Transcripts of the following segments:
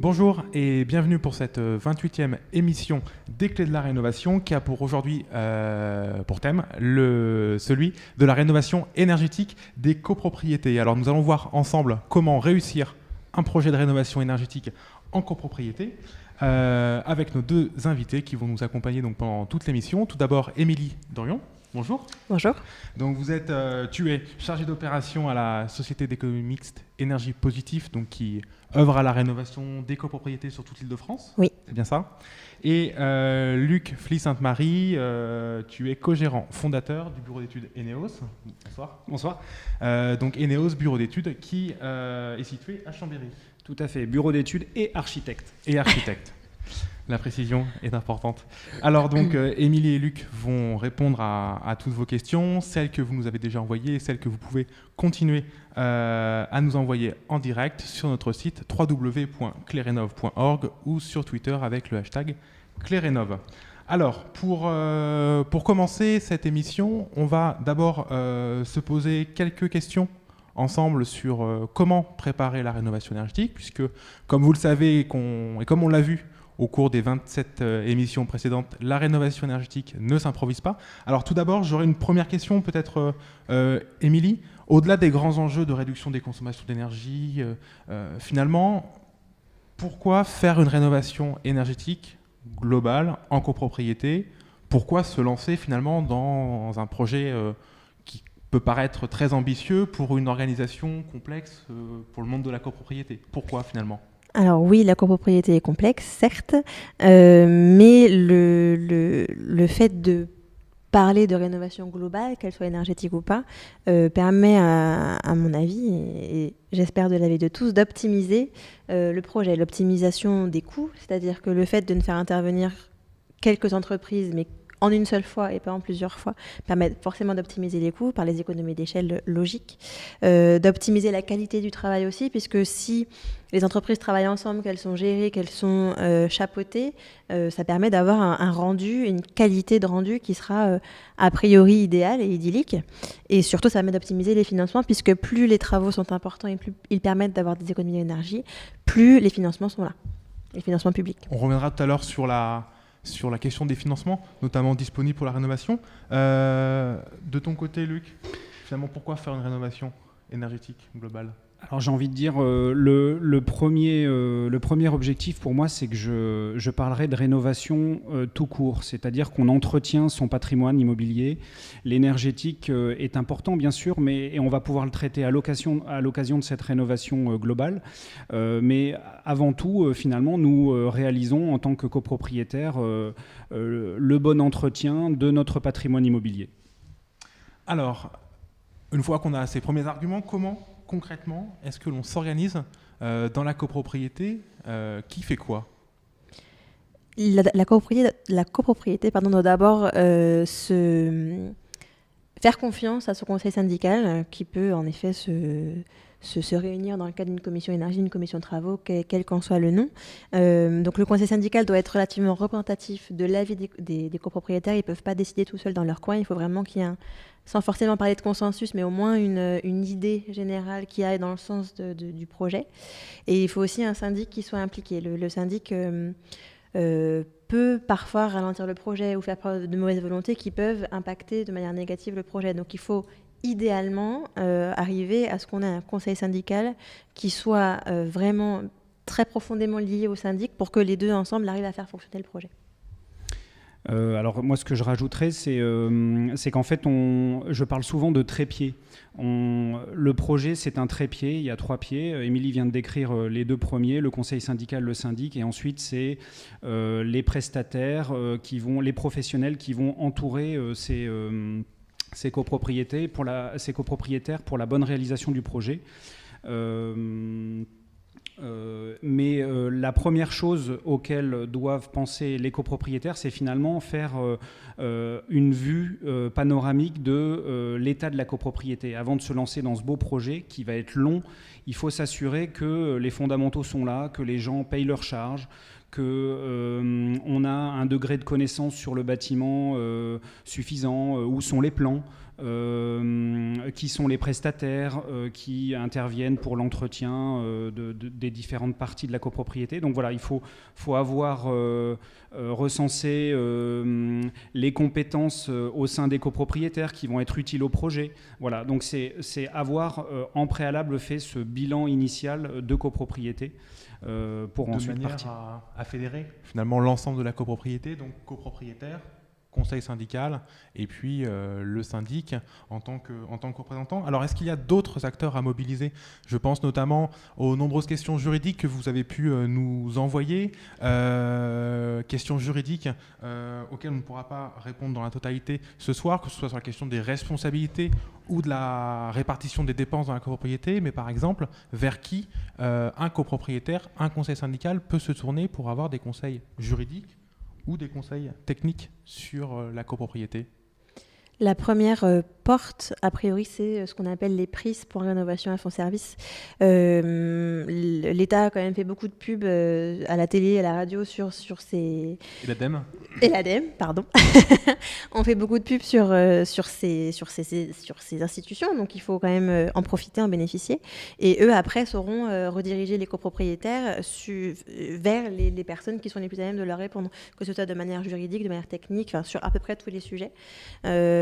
Bonjour et bienvenue pour cette 28e émission des Clés de la Rénovation qui a pour aujourd'hui pour thème celui de la rénovation énergétique des copropriétés. Alors nous allons voir ensemble comment réussir un projet de rénovation énergétique en copropriété avec nos deux invités qui vont nous accompagner donc pendant toute l'émission. Tout d'abord Émilie Dorion. Bonjour. Bonjour. Donc tu es chargée d'opération à la Société d'économie mixte Énergie Positive, donc qui œuvre à la rénovation des copropriétés sur toute l'Île-de-France. Oui. C'est bien ça. Et Luc Fly-Sainte-Marie, tu es co-gérant fondateur du bureau d'études Eneos. Bonsoir. Bonsoir. Donc Eneos, bureau d'études qui est situé à Chambéry. Tout à fait, bureau d'études et architecte. Et architecte. La précision est importante. Alors donc, Émilie et Luc vont répondre à toutes vos questions, celles que vous nous avez déjà envoyées et celles que vous pouvez continuer à nous envoyer en direct sur notre site www.clerenov.org ou sur Twitter avec le hashtag Clerenov. Alors, pour commencer cette émission, on va d'abord se poser quelques questions ensemble sur comment préparer la rénovation énergétique, puisque, comme vous le savez et comme on l'a vu au cours des 27 émissions précédentes, la rénovation énergétique ne s'improvise pas. Alors tout d'abord, j'aurais une première question, peut-être Émilie. Au-delà des grands enjeux de réduction des consommations d'énergie, finalement, pourquoi faire une rénovation énergétique globale en copropriété? Pourquoi se lancer finalement dans un projet qui peut paraître très ambitieux pour une organisation complexe pour le monde de la copropriété? Pourquoi finalement ? Alors oui, la copropriété est complexe, certes, mais le fait de parler de rénovation globale, qu'elle soit énergétique ou pas, permet à mon avis, et j'espère de l'avis de tous, d'optimiser le projet. L'optimisation des coûts, c'est-à-dire que le fait de ne faire intervenir quelques entreprises, mais en une seule fois et pas en plusieurs fois, permet forcément d'optimiser les coûts par les économies d'échelle logiques, d'optimiser la qualité du travail aussi, puisque si les entreprises travaillent ensemble, qu'elles sont gérées, qu'elles sont chapeautées, ça permet d'avoir un rendu, une qualité de rendu qui sera a priori idéale et idyllique. Et surtout, ça permet d'optimiser les financements, puisque plus les travaux sont importants et plus ils permettent d'avoir des économies d'énergie, plus les financements sont là, les financements publics. On reviendra tout à l'heure sur la question des financements, notamment disponibles pour la rénovation. De ton côté, Luc, finalement, pourquoi faire une rénovation énergétique globale ? Alors j'ai envie de dire, le premier objectif pour moi, c'est que je parlerai de rénovation tout court, c'est-à-dire qu'on entretient son patrimoine immobilier. L'énergétique est important bien sûr, et on va pouvoir le traiter à l'occasion de cette rénovation globale. Mais avant tout, finalement, nous réalisons en tant que copropriétaires le bon entretien de notre patrimoine immobilier. Alors, une fois qu'on a ces premiers arguments, comment concrètement, est-ce que l'on s'organise dans la copropriété? Qui fait quoi? La copropriété doit d'abord faire confiance à son conseil syndical qui peut en effet se réunir dans le cadre d'une commission énergie, une commission travaux, quel qu'en soit le nom. Donc le conseil syndical doit être relativement représentatif de l'avis des copropriétaires. Ils ne peuvent pas décider tout seuls dans leur coin. Il faut vraiment qu'il y ait sans forcément parler de consensus, mais au moins une idée générale qui aille dans le sens du projet. Et il faut aussi un syndic qui soit impliqué. Le syndic peut parfois ralentir le projet ou faire preuve de mauvaise volonté qui peuvent impacter de manière négative le projet. Donc il faut idéalement arriver à ce qu'on ait un conseil syndical qui soit vraiment très profondément lié au syndic pour que les deux ensemble arrivent à faire fonctionner le projet. Alors moi ce que je rajouterais c'est qu'en fait je parle souvent de trépied. Le projet c'est un trépied, il y a 3 pieds. Émilie vient de décrire les 2 premiers, le conseil syndical, le syndic, et ensuite c'est les prestataires les professionnels qui vont entourer ces copropriétaires pour la bonne réalisation du projet. Mais la première chose auquel doivent penser les copropriétaires, c'est finalement faire une vue panoramique de l'état de la copropriété. Avant de se lancer dans ce beau projet qui va être long, il faut s'assurer que les fondamentaux sont là, que les gens payent leurs charges, qu'on a un degré de connaissance sur le bâtiment suffisant, où sont les plans, qui sont les prestataires qui interviennent pour l'entretien des différentes parties de la copropriété. Donc voilà, il faut avoir recensé les compétences au sein des copropriétaires qui vont être utiles au projet. Voilà, donc c'est avoir en préalable fait ce bilan initial de copropriété pour ensuite partir. À fédérer finalement l'ensemble de la copropriété, donc copropriétaire, conseil syndical et puis le syndic en tant que représentant. Alors, est-ce qu'il y a d'autres acteurs à mobiliser ? Je pense notamment aux nombreuses questions juridiques que vous avez pu nous envoyer, questions juridiques auxquelles on ne pourra pas répondre dans la totalité ce soir, que ce soit sur la question des responsabilités ou de la répartition des dépenses dans la copropriété, mais par exemple, vers qui un copropriétaire, un conseil syndical peut se tourner pour avoir des conseils juridiques ou des conseils techniques sur la copropriété ? La première porte, a priori, c'est ce qu'on appelle les prises pour rénovation à fonds service. L'État a quand même fait beaucoup de pubs à la télé, à la radio sur ces... Et l'ADEME ? Et l'ADEME, pardon. On fait beaucoup de pubs sur ces institutions, donc il faut quand même en profiter, en bénéficier. Et eux, après, sauront rediriger les copropriétaires vers les personnes qui sont les plus à même de leur répondre, que ce soit de manière juridique, de manière technique, sur à peu près tous les sujets.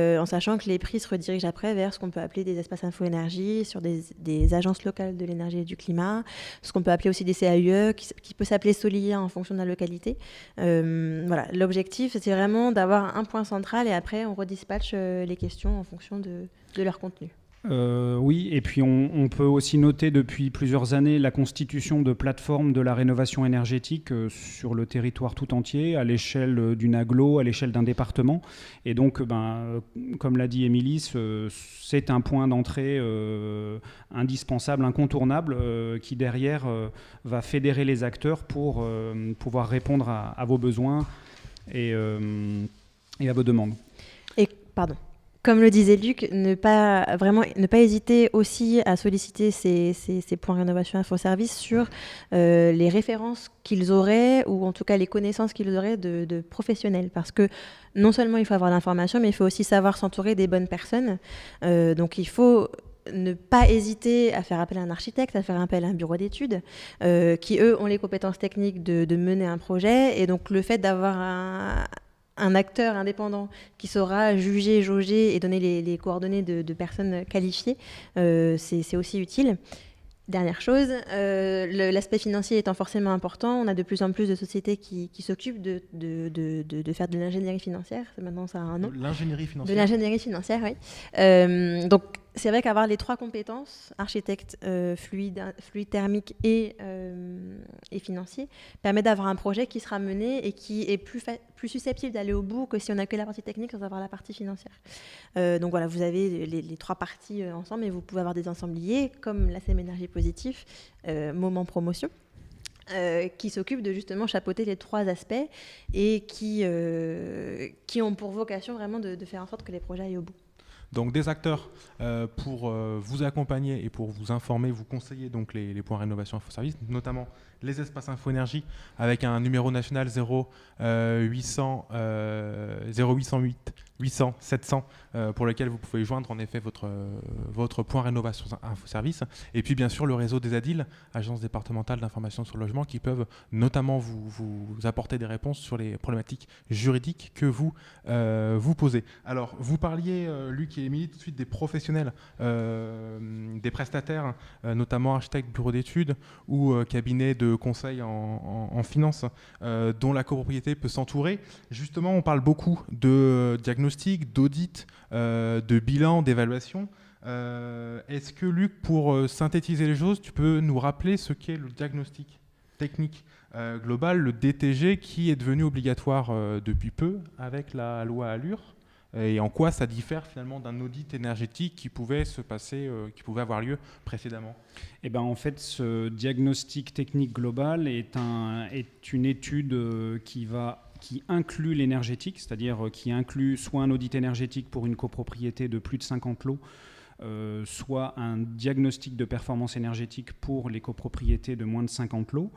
En sachant que les prix se redirigent après vers ce qu'on peut appeler des espaces info-énergie, sur des agences locales de l'énergie et du climat, ce qu'on peut appeler aussi des CAUE, qui peut s'appeler Solia en fonction de la localité. Voilà. L'objectif, c'est vraiment d'avoir un point central et après, on redispatche les questions en fonction de leur contenu. Oui, et puis on peut aussi noter depuis plusieurs années la constitution de plateformes de la rénovation énergétique sur le territoire tout entier, à l'échelle d'une agglo, à l'échelle d'un département. Et donc, comme l'a dit Émilie, c'est un point d'entrée indispensable, incontournable, qui derrière va fédérer les acteurs pour pouvoir répondre à vos besoins et à vos demandes. Comme le disait Luc, ne pas hésiter aussi à solliciter ces points rénovation info-service sur les références qu'ils auraient, ou en tout cas les connaissances qu'ils auraient de professionnels. Parce que non seulement il faut avoir l'information, mais il faut aussi savoir s'entourer des bonnes personnes. Donc il faut ne pas hésiter à faire appel à un architecte, à faire appel à un bureau d'études, qui eux ont les compétences techniques de mener un projet. Et donc le fait d'avoir un acteur indépendant qui saura juger, jauger et donner les coordonnées de personnes qualifiées, c'est aussi utile. Dernière chose, l'aspect financier étant forcément important, on a de plus en plus de sociétés qui s'occupent de faire de l'ingénierie financière. Maintenant, ça a un nom. L'ingénierie financière. De l'ingénierie financière, oui. Donc, c'est vrai qu'avoir les trois compétences, architecte, fluide thermique et financier, permet d'avoir un projet qui sera mené et qui est plus susceptible d'aller au bout que si on n'a que la partie technique sans avoir la partie financière. Donc voilà, vous avez les trois parties ensemble et vous pouvez avoir des ensembliers comme la SEM Énergie Positif, Moment Promotion, qui s'occupent de justement chapeauter les trois aspects et qui ont pour vocation vraiment de faire en sorte que les projets aillent au bout. Donc des acteurs pour vous accompagner et pour vous informer, vous conseiller donc les points rénovation info-service, notamment les espaces info-énergie avec un numéro national 0808 800 700 pour lequel vous pouvez joindre en effet votre point rénovation info-service, et puis bien sûr le réseau des ADIL, agences départementales d'information sur le logement, qui peuvent notamment vous apporter des réponses sur les problématiques juridiques que vous posez. Alors vous parliez, Luc et Émilie, tout de suite des professionnels, des prestataires, notamment architectes, bureaux d'études ou cabinets de conseil en finance, dont la copropriété peut s'entourer. Justement, on parle beaucoup de diagnostic, d'audit, de bilan, d'évaluation. Est-ce que, Luc, pour synthétiser les choses, tu peux nous rappeler ce qu'est le diagnostic technique global, le DTG, qui est devenu obligatoire depuis peu avec la loi ALUR, et en quoi ça diffère finalement d'un audit énergétique qui pouvait se passer, qui pouvait avoir lieu précédemment? Eh ben, en fait, ce diagnostic technique global est une étude qui inclut l'énergétique, c'est-à-dire qui inclut soit un audit énergétique pour une copropriété de plus de 50 lots, soit un diagnostic de performance énergétique pour les copropriétés de moins de 50 lots.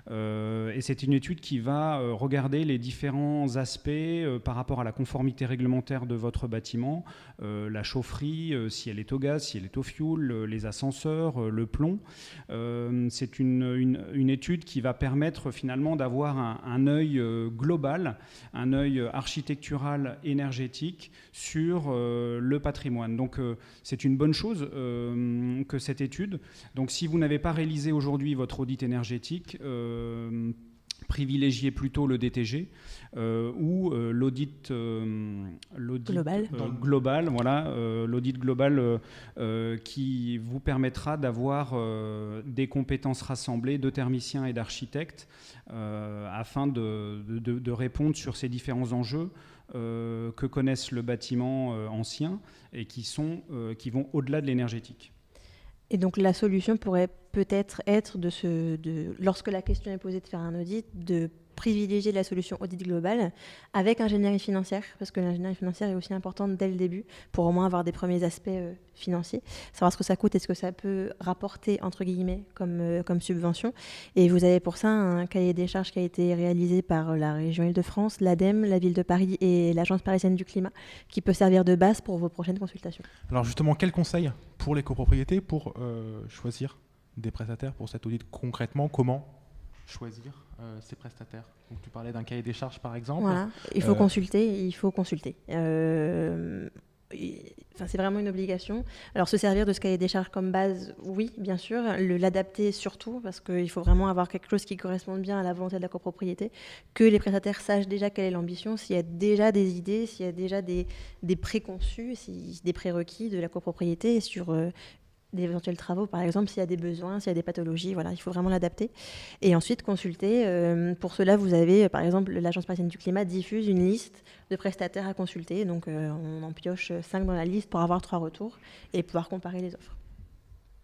Et c'est une étude qui va regarder les différents aspects par rapport à la conformité réglementaire de votre bâtiment, la chaufferie, si elle est au gaz, si elle est au fioul, les ascenseurs, le plomb. C'est une étude qui va permettre finalement d'avoir un œil global, un œil architectural énergétique sur le patrimoine. Donc c'est une bonne chose que cette étude. Donc si vous n'avez pas réalisé aujourd'hui votre audit énergétique, privilégiez plutôt le DTG ou l'audit global, voilà, l'audit global qui vous permettra d'avoir des compétences rassemblées de thermiciens et d'architectes afin de répondre sur ces différents enjeux que connaissent le bâtiment ancien et qui vont au-delà de l'énergétique. Et donc la solution pourrait peut-être être lorsque la question est posée de faire un audit, de privilégier la solution audit global avec ingénierie financière, parce que l'ingénierie financière est aussi importante dès le début pour au moins avoir des premiers aspects financiers, savoir ce que ça coûte et ce que ça peut rapporter entre guillemets comme subvention. Et vous avez pour ça un cahier des charges qui a été réalisé par la région Île-de-France, l'ADEME, la ville de Paris et l'Agence parisienne du climat, qui peut servir de base pour vos prochaines consultations. Alors justement, quels conseils pour les copropriétés pour choisir des prestataires pour cet audit? Concrètement, comment choisir ces prestataires? Donc, tu parlais d'un cahier des charges par exemple. Voilà, il faut consulter. C'est vraiment une obligation. Alors se servir de ce cahier des charges comme base, oui, bien sûr. L'adapter surtout, parce qu'il faut vraiment avoir quelque chose qui corresponde bien à la volonté de la copropriété, que les prestataires sachent déjà quelle est l'ambition, s'il y a déjà des idées, s'il y a déjà des préconçus, des prérequis de la copropriété sur d'éventuels travaux, par exemple, s'il y a des besoins, s'il y a des pathologies, voilà, il faut vraiment l'adapter. Et ensuite, consulter. Pour cela, vous avez, par exemple, l'Agence parisienne du climat diffuse une liste de prestataires à consulter. Donc, on en pioche 5 dans la liste pour avoir 3 retours et pouvoir comparer les offres.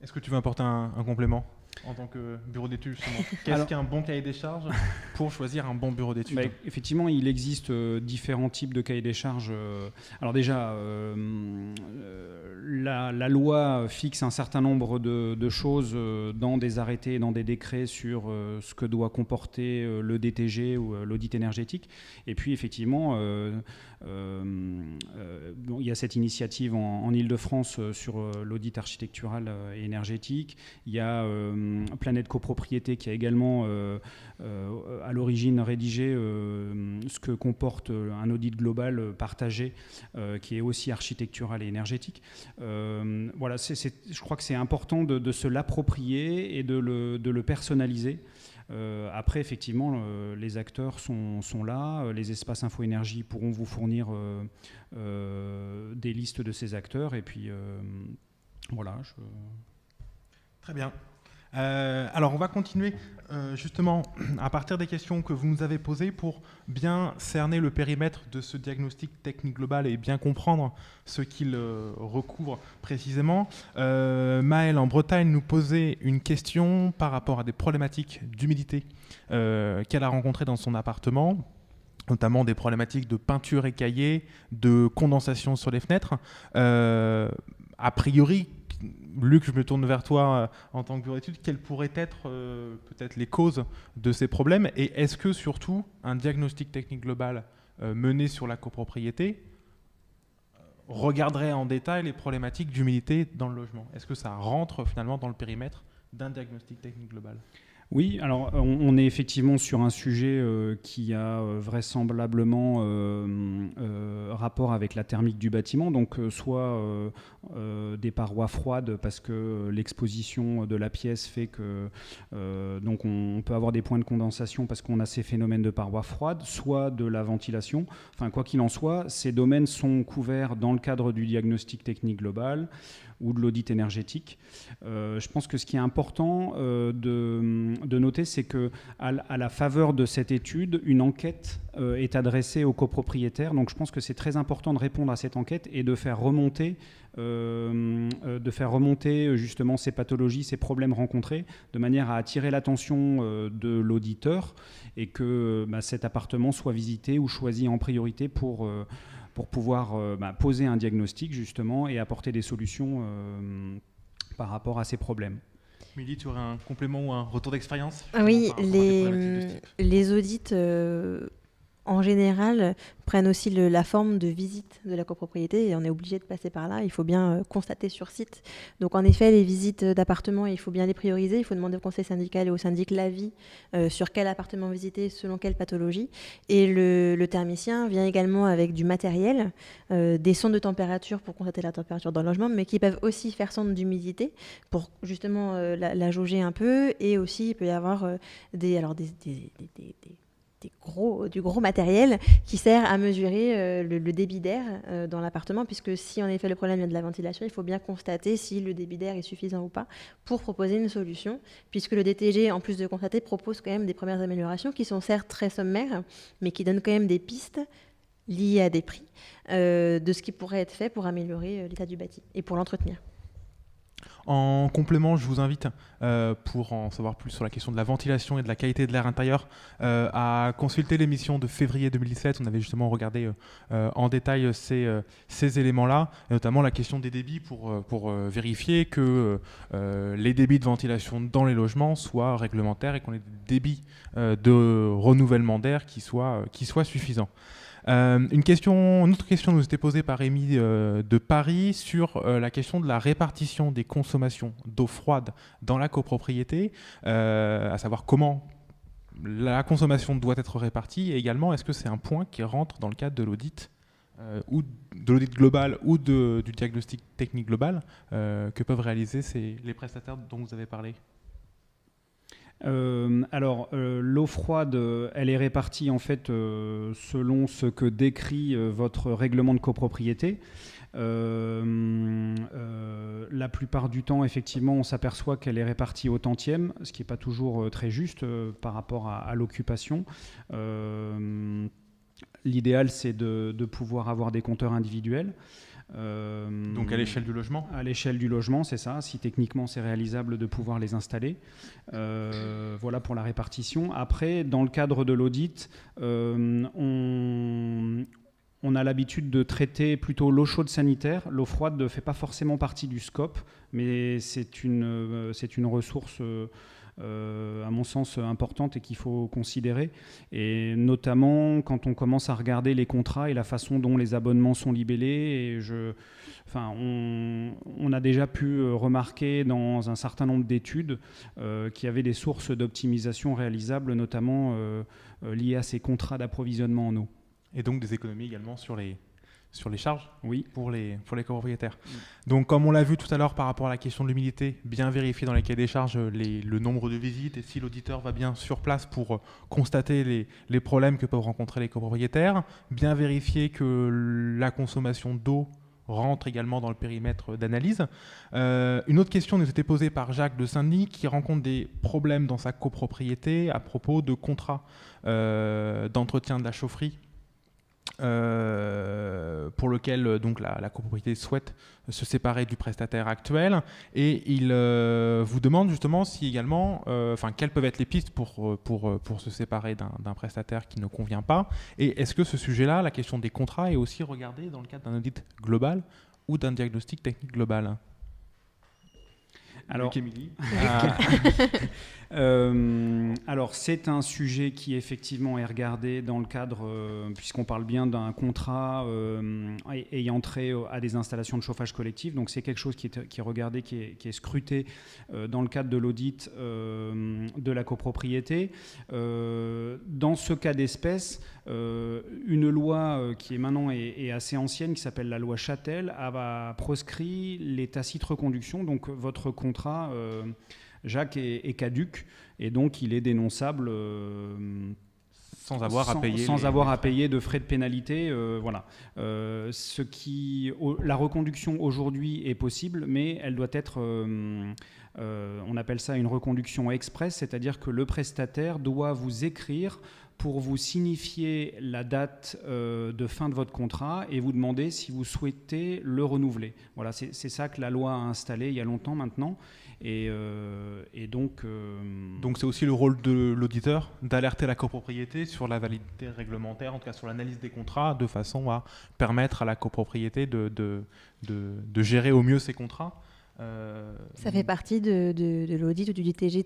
Est-ce que tu veux apporter un complément en tant que bureau d'études, justement? Qu'est-ce qu'un bon cahier des charges pour choisir un bon bureau d'études? Effectivement, il existe différents types de cahiers des charges. Alors déjà, la loi fixe un certain nombre de choses dans des arrêtés et dans des décrets sur ce que doit comporter le DTG ou l'audit énergétique. Et puis effectivement, il y a cette initiative en Île-de-France sur l'audit architectural et énergétique. Il y a Planète Copropriété qui a également à l'origine rédigé ce que comporte un audit global partagé qui est aussi architectural et énergétique. Voilà, je crois que c'est important de se l'approprier et de le personnaliser. Après, effectivement, les acteurs sont là. Les espaces Info-Énergie pourront vous fournir des listes de ces acteurs. Et puis, voilà. Très bien. Alors, on va continuer justement à partir des questions que vous nous avez posées pour bien cerner le périmètre de ce diagnostic technique global et bien comprendre ce qu'il recouvre précisément. Maëlle, en Bretagne, nous posait une question par rapport à des problématiques d'humidité qu'elle a rencontrées dans son appartement, notamment des problématiques de peinture écaillée, de condensation sur les fenêtres. A priori, Luc, je me tourne vers toi en tant que bureau d'études. Quelles pourraient être peut-être les causes de ces problèmes? Et est-ce que surtout un diagnostic technique global mené sur la copropriété regarderait en détail les problématiques d'humidité dans le logement? Est-ce que ça rentre finalement dans le périmètre d'un diagnostic technique global? Oui, alors on est effectivement sur un sujet qui a vraisemblablement rapport avec la thermique du bâtiment, donc soit des parois froides parce que l'exposition de la pièce fait que donc on peut avoir des points de condensation parce qu'on a ces phénomènes de parois froides, soit de la ventilation. Enfin, quoi qu'il en soit, ces domaines sont couverts dans le cadre du diagnostic technique global ou de l'audit énergétique. Je pense que ce qui est important de noter, c'est qu'à la faveur de cette étude, une enquête est adressée aux copropriétaires. Donc je pense que c'est très important de répondre à cette enquête et de faire remonter justement ces pathologies, ces problèmes rencontrés, de manière à attirer l'attention de l'auditeur et que cet appartement soit visité ou choisi en priorité pour pour pouvoir poser un diagnostic justement et apporter des solutions par rapport à ces problèmes. Milly, tu aurais un complément ou un retour d'expérience? Oui, les audits en général prennent aussi la forme de visite de la copropriété et on est obligé de passer par là. Il faut bien constater sur site. Donc en effet, les visites d'appartements, il faut bien les prioriser. Il faut demander au conseil syndical et au syndic l'avis sur quel appartement visiter, selon quelle pathologie. Et le thermicien vient également avec du matériel, des sondes de température pour constater la température dans le logement, mais qui peuvent aussi faire sonde d'humidité pour justement la jauger un peu. Et aussi, il peut y avoir du gros matériel qui sert à mesurer le débit d'air dans l'appartement, puisque si en effet le problème vient de la ventilation, il faut bien constater si le débit d'air est suffisant ou pas pour proposer une solution, puisque le DTG, en plus de constater, propose quand même des premières améliorations qui sont certes très sommaires, mais qui donnent quand même des pistes liées à des prix de ce qui pourrait être fait pour améliorer l'état du bâti et pour l'entretenir. En complément, je vous invite, pour en savoir plus sur la question de la ventilation et de la qualité de l'air intérieur, à consulter l'émission de février 2017. On avait justement regardé en détail ces éléments-là, et notamment la question des débits pour vérifier que les débits de ventilation dans les logements soient réglementaires et qu'on ait des débits de renouvellement d'air qui soient suffisants. Une autre question nous était posée par Rémi de Paris sur la question de la répartition des consommations d'eau froide dans la copropriété, à savoir comment la consommation doit être répartie, et également est-ce que c'est un point qui rentre dans le cadre de l'audit ou de l'audit global ou du diagnostic technique global que peuvent réaliser les prestataires dont vous avez parlé. L'eau froide, elle est répartie en fait selon ce que décrit votre règlement de copropriété. La plupart du temps, effectivement, on s'aperçoit qu'elle est répartie au tantième, ce qui n'est pas toujours très juste par rapport à l'occupation. L'idéal, c'est de pouvoir avoir des compteurs individuels. Donc à l'échelle du logement ? À l'échelle du logement, c'est ça. Si techniquement c'est réalisable de pouvoir les installer. Voilà pour la répartition. Après, dans le cadre de l'audit, on a l'habitude de traiter plutôt l'eau chaude sanitaire. L'eau froide ne fait pas forcément partie du scope, mais c'est une ressource à mon sens importante et qu'il faut considérer, et notamment quand on commence à regarder les contrats et la façon dont les abonnements sont libellés. On a déjà pu remarquer dans un certain nombre d'études qu'il y avait des sources d'optimisation réalisables, notamment liées à ces contrats d'approvisionnement en eau. Et donc des économies également sur les charges, oui, pour les copropriétaires. Donc comme on l'a vu tout à l'heure par rapport à la question de l'humidité, bien vérifier dans les cahiers des charges le nombre de visites et si l'auditeur va bien sur place pour constater les problèmes que peuvent rencontrer les copropriétaires, bien vérifier que la consommation d'eau rentre également dans le périmètre d'analyse. Une autre question nous était posée par Jacques de Saint-Denis qui rencontre des problèmes dans sa copropriété à propos de contrats d'entretien de la chaufferie, pour lequel donc la copropriété souhaite se séparer du prestataire actuel, et il vous demande justement si également, quelles peuvent être les pistes pour se séparer d'un prestataire qui ne convient pas, et est-ce que ce sujet-là, la question des contrats, est aussi regardée dans le cadre d'un audit global ou d'un diagnostic technique global ? Alors, alors c'est un sujet qui effectivement est regardé dans le cadre, puisqu'on parle bien d'un contrat ayant trait à des installations de chauffage collectif, donc c'est quelque chose qui est regardé, qui est scruté dans le cadre de l'audit de la copropriété. Dans ce cas d'espèce, une loi qui est maintenant est assez ancienne, qui s'appelle la loi Châtel, a proscrit les tacites reconductions, donc votre contrat, Jacques, est caduc, et donc il est dénonçable sans avoir à payer de frais de pénalité. Voilà. La reconduction aujourd'hui est possible, mais elle doit être, on appelle ça une reconduction express, c'est-à-dire que le prestataire doit vous écrire pour vous signifier la date de fin de votre contrat et vous demander si vous souhaitez le renouveler. Voilà, c'est ça que la loi a installé il y a longtemps maintenant. Et donc... Donc c'est aussi le rôle de l'auditeur d'alerter la copropriété sur la validité réglementaire, en tout cas sur l'analyse des contrats, de façon à permettre à la copropriété de gérer au mieux ses contrats. Ça fait partie de l'audit ou du DTG,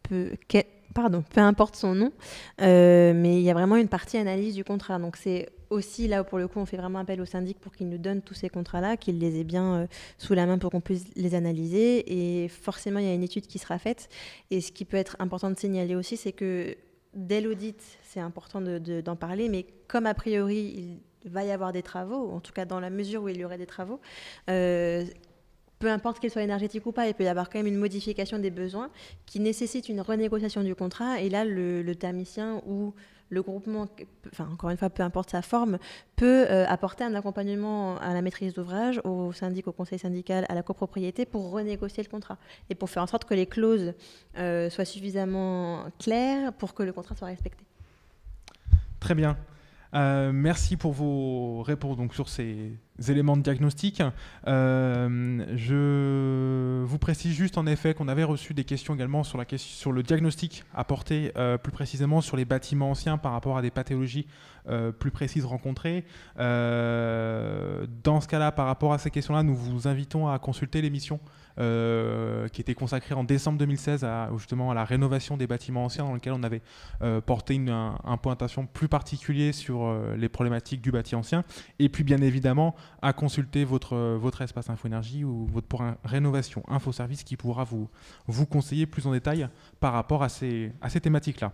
peu importe son nom, mais il y a vraiment une partie analyse du contrat. Donc c'est aussi là où pour le coup on fait vraiment appel au syndic pour qu'il nous donne tous ces contrats-là, qu'il les ait bien sous la main pour qu'on puisse les analyser. Et forcément il y a une étude qui sera faite. Et ce qui peut être important de signaler aussi, c'est que dès l'audit, c'est important d'en parler, mais comme a priori il va y avoir des travaux, en tout cas dans la mesure où il y aurait des travaux, peu importe qu'ils soient énergétiques ou pas, il peut y avoir quand même une modification des besoins qui nécessite une renégociation du contrat. Et là, le thermicien ou le groupement, enfin encore une fois, peu importe sa forme, peut apporter un accompagnement à la maîtrise d'ouvrage, au syndic, au conseil syndical, à la copropriété pour renégocier le contrat et pour faire en sorte que les clauses soient suffisamment claires pour que le contrat soit respecté. Très bien. Merci pour vos réponses donc, sur ces éléments de diagnostic. Je vous précise juste en effet qu'on avait reçu des questions également sur le diagnostic apporté plus précisément sur les bâtiments anciens par rapport à des pathologies plus précises rencontrées. Dans ce cas-là, par rapport à ces questions-là, nous vous invitons à consulter l'émission qui était consacrée en décembre 2016 justement à la rénovation des bâtiments anciens, dans lequel on avait porté un point d'attention plus particulier sur les problématiques du bâti ancien, et puis bien évidemment à consulter votre espace Info-Énergie ou votre pour rénovation Info-Service qui pourra vous conseiller plus en détail par rapport à ces thématiques-là.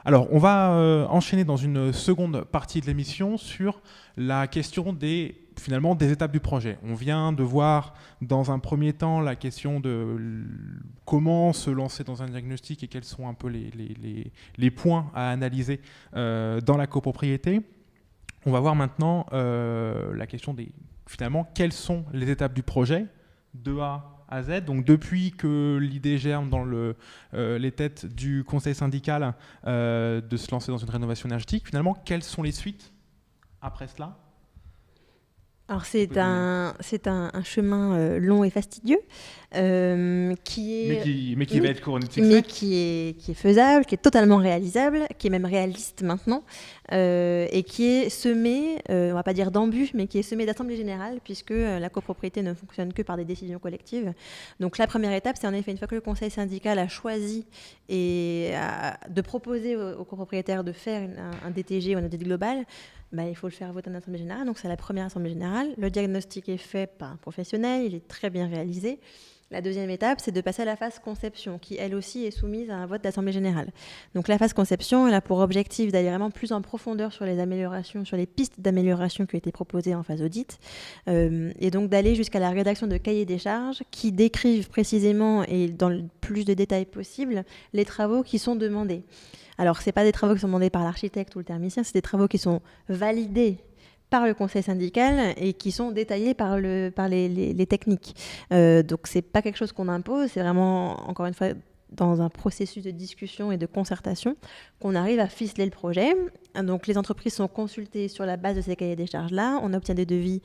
Alors, on va enchaîner dans une seconde partie de l'émission sur la question des étapes du projet. On vient de voir dans un premier temps la question de comment se lancer dans un diagnostic et quels sont un peu les points à analyser dans la copropriété. On va voir maintenant la question quelles sont les étapes du projet de A à Z. Donc depuis que l'idée germe dans les têtes du conseil syndical de se lancer dans une rénovation énergétique, finalement, quelles sont les suites après cela ? Alors c'est un chemin long et fastidieux qui va être couronné de succès. Mais qui est faisable, qui est totalement réalisable, qui est même réaliste maintenant et qui est semé, on va pas dire d'embûches, mais qui est semé d'assemblée générale puisque la copropriété ne fonctionne que par des décisions collectives. Donc la première étape, c'est en effet une fois que le conseil syndical a choisi de proposer aux copropriétaires de faire un DTG ou un audit global, il faut le faire voter en assemblée générale. Donc c'est la première assemblée générale. Le diagnostic est fait par un professionnel, il est très bien réalisé. La deuxième étape, c'est de passer à la phase conception, qui elle aussi est soumise à un vote d'assemblée générale. Donc la phase conception, elle a pour objectif d'aller vraiment plus en profondeur sur les améliorations, sur les pistes d'amélioration qui ont été proposées en phase audit, et donc d'aller jusqu'à la rédaction de cahiers des charges qui décrivent précisément et dans le plus de détails possible les travaux qui sont demandés. Alors, ce n'est pas des travaux qui sont demandés par l'architecte ou le thermicien, c'est des travaux qui sont validés par le conseil syndical et qui sont détaillés par les techniques. Donc, ce n'est pas quelque chose qu'on impose, c'est vraiment, encore une fois, dans un processus de discussion et de concertation qu'on arrive à ficeler le projet. Donc, les entreprises sont consultées sur la base de ces cahiers des charges-là. On obtient des devis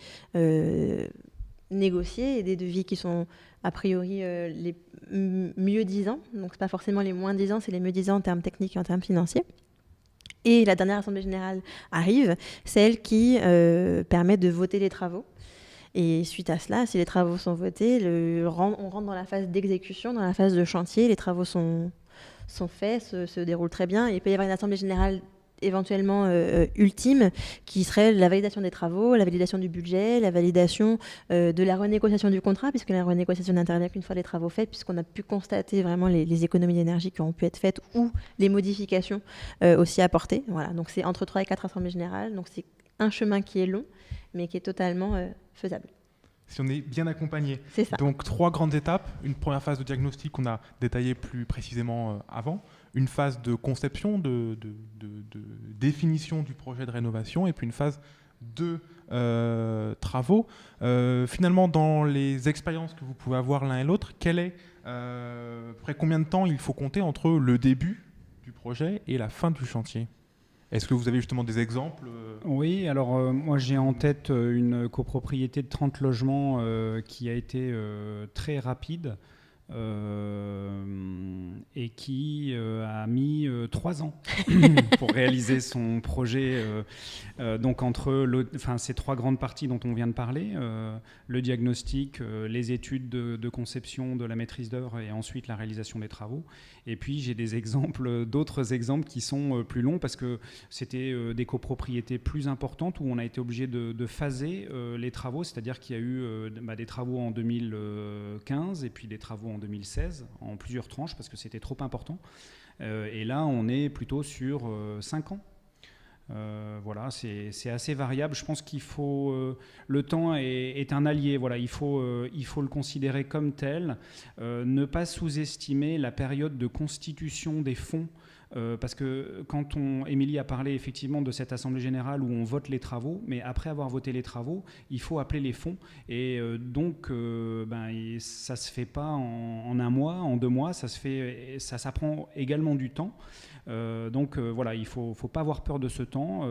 négociés et des devis qui sont a priori les mieux disants. Donc, ce n'est pas forcément les moins disants, c'est les mieux disants en termes techniques et en termes financiers. Et la dernière assemblée générale arrive, celle qui permet de voter les travaux. Et suite à cela, si les travaux sont votés, on rentre dans la phase d'exécution, dans la phase de chantier. Les travaux sont faits, se déroulent très bien. Et il peut y avoir une assemblée générale éventuellement ultime, qui serait la validation des travaux, la validation du budget, la validation de la renégociation du contrat, puisque la renégociation n'intervient qu'une fois les travaux faits, puisqu'on a pu constater vraiment les économies d'énergie qui ont pu être faites ou les modifications aussi apportées. Voilà, donc c'est entre 3 et 4 assemblées générales, donc c'est un chemin qui est long, mais qui est totalement faisable. Si on est bien accompagné. C'est ça. Donc 3 grandes étapes. Une première phase de diagnostic qu'on a détaillée plus précisément avant. Une phase de conception, de définition du projet de rénovation. Et puis une phase de travaux. Finalement, dans les expériences que vous pouvez avoir l'un et l'autre, après combien de temps il faut compter entre le début du projet et la fin du chantier ? Est-ce que vous avez justement des exemples Oui, alors moi j'ai en tête une copropriété de 30 logements qui a été très rapide. Et qui a mis 3 ans pour réaliser son projet. Donc entre ces 3 grandes parties dont on vient de parler, le diagnostic, les études de conception de la maîtrise d'œuvre et ensuite la réalisation des travaux. Et puis j'ai d'autres exemples qui sont plus longs parce que c'était des copropriétés plus importantes où on a été obligé de phaser les travaux, c'est-à-dire qu'il y a eu des travaux en 2015 et puis des travaux en 2016 en plusieurs tranches parce que c'était trop important. Et là, on est plutôt sur 5 ans. Voilà, c'est assez variable. Je pense qu'il faut le temps est un allié. Voilà, il faut le considérer comme tel. Ne pas sous-estimer la période de constitution des fonds. Parce que Émilie a parlé effectivement de cette assemblée générale où on vote les travaux, mais après avoir voté les travaux, il faut appeler les fonds. Et donc, ça se fait pas en 1 mois, en 2 mois, ça prend également du temps. Donc voilà, il faut pas avoir peur de ce temps.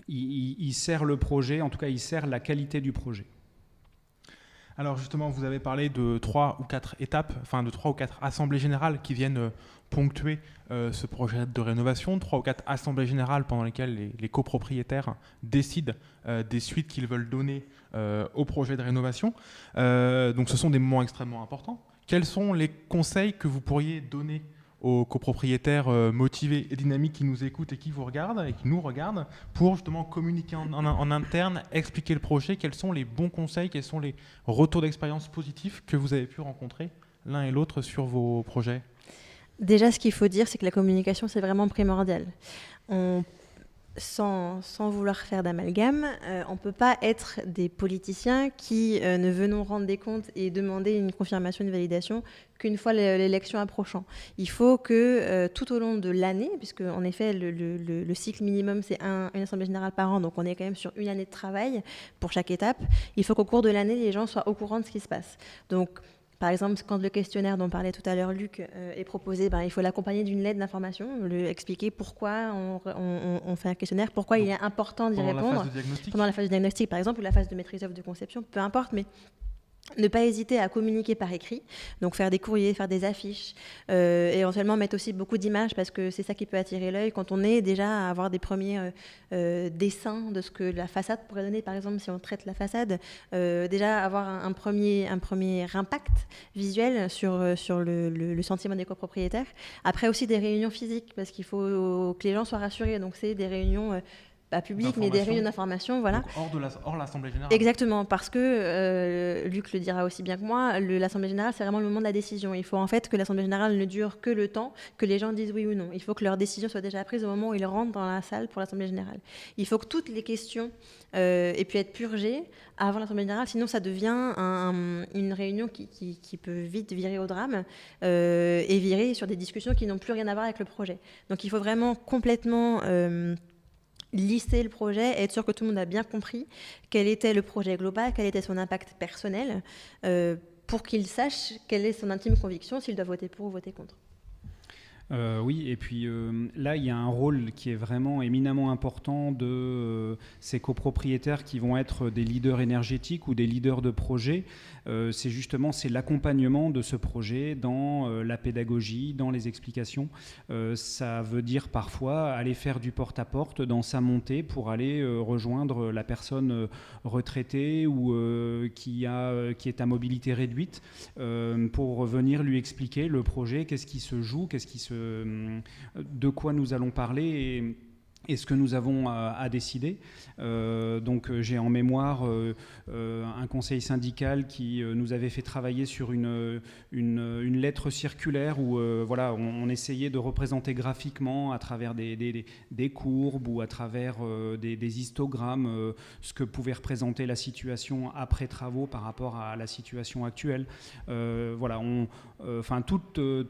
Il sert le projet, en tout cas, il sert la qualité du projet. Alors justement, vous avez parlé de 3 ou 4 étapes, enfin de 3 ou 4 assemblées générales qui viennent ponctuer ce projet de rénovation, 3 ou 4 assemblées générales pendant lesquelles les copropriétaires décident des suites qu'ils veulent donner au projet de rénovation. Donc ce sont des moments extrêmement importants. Quels sont les conseils que vous pourriez donner aux copropriétaires motivés et dynamiques qui nous écoutent et qui vous regardent et qui nous regardent pour justement communiquer en interne, expliquer le projet, quels sont les bons conseils, quels sont les retours d'expérience positifs que vous avez pu rencontrer l'un et l'autre sur vos projets? Déjà, ce qu'il faut dire, c'est que la communication, c'est vraiment primordial. Sans vouloir faire d'amalgame, on ne peut pas être des politiciens qui ne venons rendre des comptes et demander une confirmation, une validation qu'une fois l'élection approchant. Il faut que tout au long de l'année, puisque en effet le cycle minimum c'est une assemblée générale par an, donc on est quand même sur 1 année de travail pour chaque étape, il faut qu'au cours de l'année les gens soient au courant de ce qui se passe. Donc par exemple, quand le questionnaire dont parlait tout à l'heure Luc est proposé, il faut l'accompagner d'une lettre d'information, lui expliquer pourquoi on fait un questionnaire, pourquoi il est important d'y répondre. Pendant la phase de diagnostic, par exemple, ou la phase de maîtrise d'œuvre de conception, peu importe, mais ne pas hésiter à communiquer par écrit, donc faire des courriers, faire des affiches, et éventuellement mettre aussi beaucoup d'images parce que c'est ça qui peut attirer l'œil quand on est déjà à avoir des premiers dessins de ce que la façade pourrait donner, par exemple si on traite la façade, déjà avoir un premier impact visuel sur le sentiment des copropriétaires. Après aussi des réunions physiques parce qu'il faut que les gens soient rassurés, donc c'est des réunions pas public, mais des réunions d'information, voilà. Donc hors l'Assemblée Générale. Exactement, parce que, Luc le dira aussi bien que moi, l'Assemblée Générale, c'est vraiment le moment de la décision. Il faut en fait que l'Assemblée Générale ne dure que le temps que les gens disent oui ou non. Il faut que leur décision soit déjà prise au moment où ils rentrent dans la salle pour l'Assemblée Générale. Il faut que toutes les questions aient pu être purgées avant l'Assemblée Générale, sinon ça devient une réunion qui peut vite virer au drame et virer sur des discussions qui n'ont plus rien à voir avec le projet. Donc il faut vraiment complètement lister le projet et être sûr que tout le monde a bien compris quel était le projet global, quel était son impact personnel, pour qu'il sache quelle est son intime conviction, s'il doit voter pour ou voter contre. Oui, et puis là, il y a un rôle qui est vraiment éminemment important de ces copropriétaires qui vont être des leaders énergétiques ou des leaders de projet. C'est l'accompagnement de ce projet dans la pédagogie, dans les explications. Ça veut dire parfois aller faire du porte-à-porte dans sa montée pour aller rejoindre la personne retraitée ou qui est à mobilité réduite pour venir lui expliquer le projet, qu'est-ce qui se joue, de quoi nous allons parler et ce que nous avons à décider. Donc j'ai en mémoire un conseil syndical qui nous avait fait travailler sur une lettre circulaire où on essayait de représenter graphiquement à travers des courbes ou à travers des histogrammes ce que pouvait représenter la situation après travaux par rapport à la situation actuelle.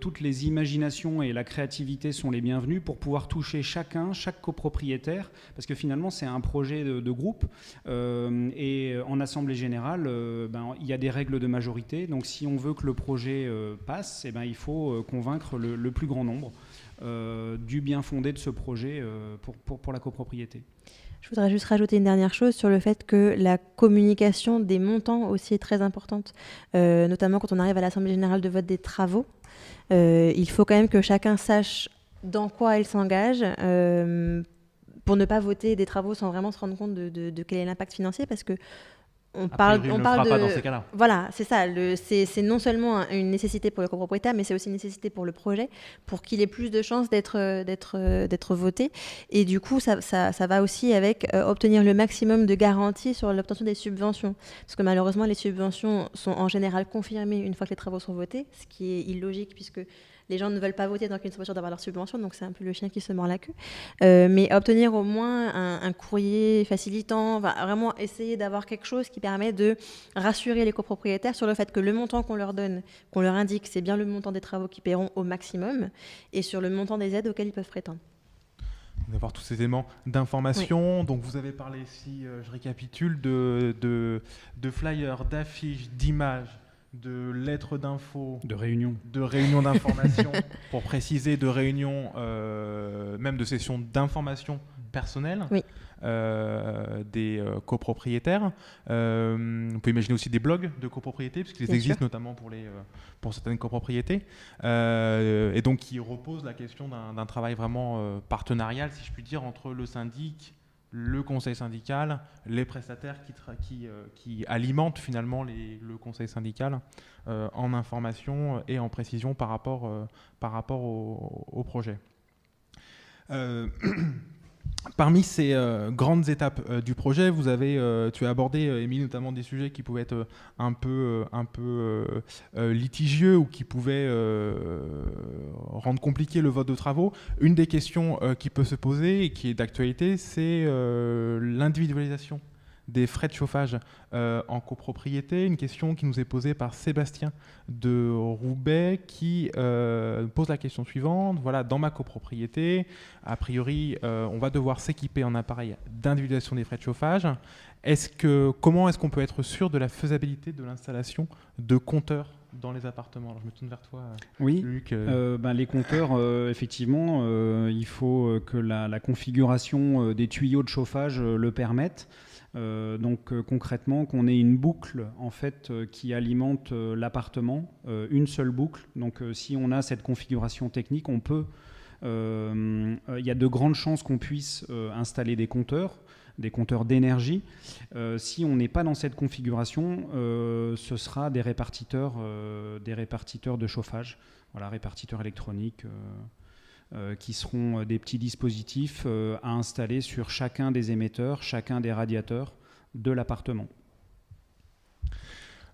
Toutes les imaginations et la créativité sont les bienvenues pour pouvoir toucher chaque copropriétaire copropriétaires, parce que finalement c'est un projet de groupe, et en assemblée générale, il y a des règles de majorité, donc si on veut que le projet passe, il faut convaincre le plus grand nombre du bien fondé de ce projet pour la copropriété. Je voudrais juste rajouter une dernière chose sur le fait que la communication des montants aussi est très importante, notamment quand on arrive à l'Assemblée générale de vote des travaux. Il faut quand même que chacun sache dans quoi il s'engage pour ne pas voter des travaux sans vraiment se rendre compte de quel est l'impact financier, parce que on parle de... pas dans ces cas-là. Voilà, c'est ça. C'est non seulement une nécessité pour le copropriétaire, mais c'est aussi une nécessité pour le projet, pour qu'il ait plus de chances d'être voté. Et du coup, ça va aussi avec obtenir le maximum de garanties sur l'obtention des subventions. Parce que malheureusement, les subventions sont en général confirmées une fois que les travaux sont votés, ce qui est illogique puisque les gens ne veulent pas voter tant qu'ils ne sont pas sûrs d'avoir leur subvention, donc c'est un peu le chien qui se mord la queue. Mais obtenir au moins un courrier facilitant, vraiment essayer d'avoir quelque chose qui permet de rassurer les copropriétaires sur le fait que le montant qu'on leur donne, qu'on leur indique, c'est bien le montant des travaux qu'ils paieront au maximum, et sur le montant des aides auxquelles ils peuvent prétendre. D'avoir tous ces éléments d'information. Oui. Donc vous avez parlé, si je récapitule, de flyers, d'affiches, d'images, de lettres d'infos, de réunions d'information, pour préciser, de réunions, même de sessions d'information personnelle. Oui. Des copropriétaires. On peut imaginer aussi des blogs de copropriété, puisqu'ils Bien existent sûr. notamment pour certaines copropriétés, et donc qui repose la question d'un travail vraiment partenarial, si je puis dire, entre le syndic, le conseil syndical, les prestataires qui alimentent finalement le conseil syndical en information et en précision par rapport au projet. Parmi ces grandes étapes du projet, tu as abordé, Émilie, notamment des sujets qui pouvaient être un peu litigieux ou qui pouvaient rendre compliqué le vote de travaux. Une des questions qui peut se poser et qui est d'actualité, c'est l'individualisation des frais de chauffage en copropriété. Une question qui nous est posée par Sébastien de Roubaix qui pose la question suivante. Voilà, dans ma copropriété, a priori, on va devoir s'équiper en appareil d'individualisation des frais de chauffage. Comment est-ce qu'on peut être sûr de la faisabilité de l'installation de compteurs dans les appartements? Alors, je me tourne vers toi, oui. Luc. Les compteurs, effectivement, il faut que la configuration des tuyaux de chauffage le permette. Concrètement, qu'on ait une boucle en fait qui alimente l'appartement, une seule boucle. Donc si on a cette configuration technique, on peut, il y a de grandes chances qu'on puisse installer des compteurs d'énergie. Si on n'est pas dans cette configuration, ce sera des répartiteurs de chauffage, voilà, répartiteurs électroniques. Qui seront des petits dispositifs à installer sur chacun des émetteurs, chacun des radiateurs de l'appartement.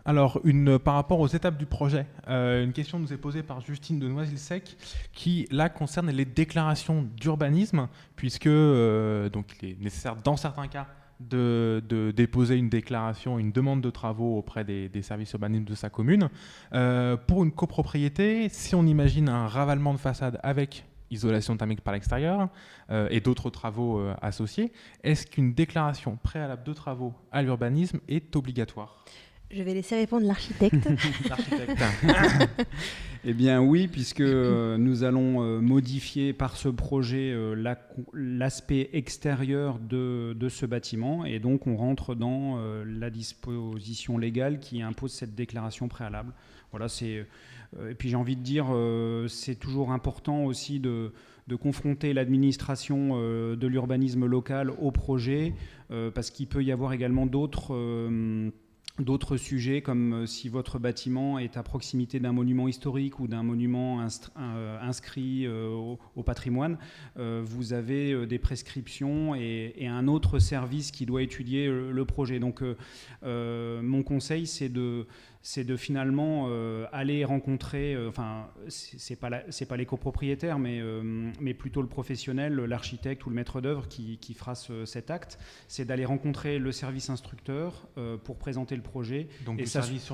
Alors, par rapport aux étapes du projet, une question nous est posée par Justine de Noisy-le-Sec qui, là, concerne les déclarations d'urbanisme, puisque donc, il est nécessaire, dans certains cas, de déposer une déclaration, une demande de travaux auprès des services urbanisme de sa commune. Pour une copropriété, si on imagine un ravalement de façade avec isolation thermique par l'extérieur et d'autres travaux associés, est-ce qu'une déclaration préalable de travaux à l'urbanisme est obligatoire? Je vais laisser répondre l'architecte. Eh bien oui, puisque nous allons modifier par ce projet l'aspect extérieur de ce bâtiment, et donc on rentre dans la disposition légale qui impose cette déclaration préalable. Voilà, et puis j'ai envie de dire, c'est toujours important aussi de confronter l'administration de l'urbanisme local au projet, parce qu'il peut y avoir également d'autres sujets, comme si votre bâtiment est à proximité d'un monument historique ou d'un monument inscrit au patrimoine, vous avez des prescriptions et un autre service qui doit étudier le projet. Donc mon conseil, c'est c'est de finalement aller rencontrer, c'est pas les copropriétaires, mais plutôt le professionnel, l'architecte ou le maître d'œuvre qui fera cet acte, c'est d'aller rencontrer le service instructeur pour présenter le projet. Donc et du service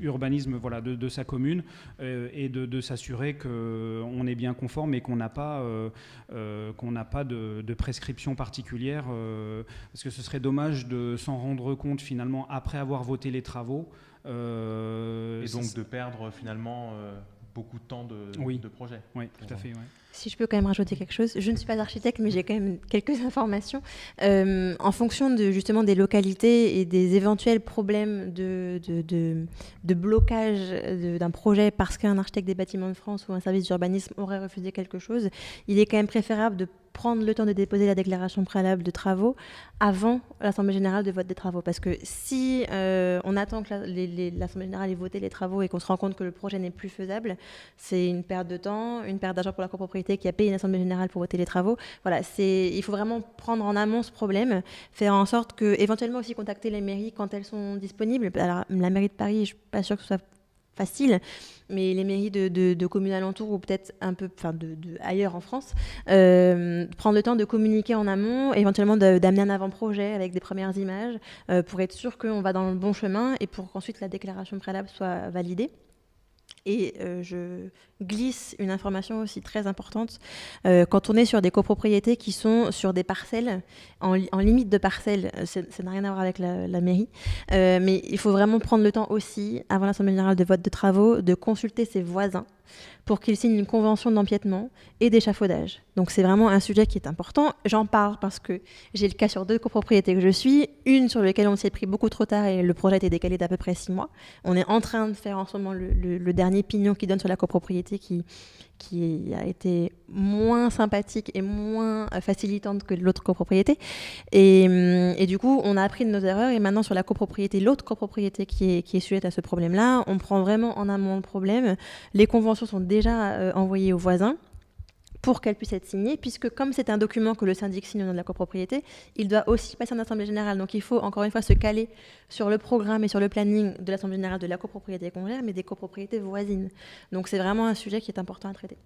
urbanisme voilà, de sa commune, et de s'assurer qu'on est bien conforme et qu'on n'a pas de prescription particulière, parce que ce serait dommage de s'en rendre compte finalement après avoir voté les travaux. Et donc de perdre finalement beaucoup de temps de projet. Oui, tout à fait. Ouais. Si je peux quand même rajouter quelque chose, je ne suis pas architecte, mais j'ai quand même quelques informations. En fonction justement des localités et des éventuels problèmes de blocage d'un projet parce qu'un architecte des bâtiments de France ou un service d'urbanisme aurait refusé quelque chose, il est quand même préférable de prendre le temps de déposer la déclaration préalable de travaux avant l'Assemblée générale de vote des travaux. Parce que si on attend que l'Assemblée générale ait voté les travaux et qu'on se rend compte que le projet n'est plus faisable, c'est une perte de temps, une perte d'argent pour la copropriété qui a payé une Assemblée générale pour voter les travaux. Voilà, il faut vraiment prendre en amont ce problème, faire en sorte que, éventuellement aussi contacter les mairies quand elles sont disponibles. Alors, la mairie de Paris, je ne suis pas sûre que ce soit facile, mais les mairies de communes alentours ou peut-être un peu ailleurs en France, prendre le temps de communiquer en amont, éventuellement d'amener un avant-projet avec des premières images pour être sûr qu'on va dans le bon chemin et pour qu'ensuite la déclaration préalable soit validée. Et je glisse une information aussi très importante. Quand on est sur des copropriétés qui sont sur des parcelles, en limite de parcelles, ça n'a rien à voir avec la mairie, mais il faut vraiment prendre le temps aussi, avant l'Assemblée générale de vote de travaux, de consulter ses voisins pour qu'ils signent une convention d'empiètement et d'échafaudage. Donc c'est vraiment un sujet qui est important. J'en parle parce que j'ai le cas sur 2 copropriétés que je suis, une sur laquelle on s'est pris beaucoup trop tard et le projet a été décalé d'à peu près 6 mois. On est en train de faire en ce moment le dernier pignon qui donne sur la copropriété qui a été moins sympathique et moins facilitante que l'autre copropriété. Et du coup, on a appris de nos erreurs et maintenant sur la copropriété, l'autre copropriété qui est sujette à ce problème-là, on prend vraiment en amont le problème. Les conventions sont déjà envoyées aux voisins pour qu'elle puisse être signée, puisque comme c'est un document que le syndic signe au nom de la copropriété, il doit aussi passer en assemblée générale. Donc il faut encore une fois se caler sur le programme et sur le planning de l'assemblée générale de la copropriété qu'on gère, mais des copropriétés voisines. Donc c'est vraiment un sujet qui est important à traiter.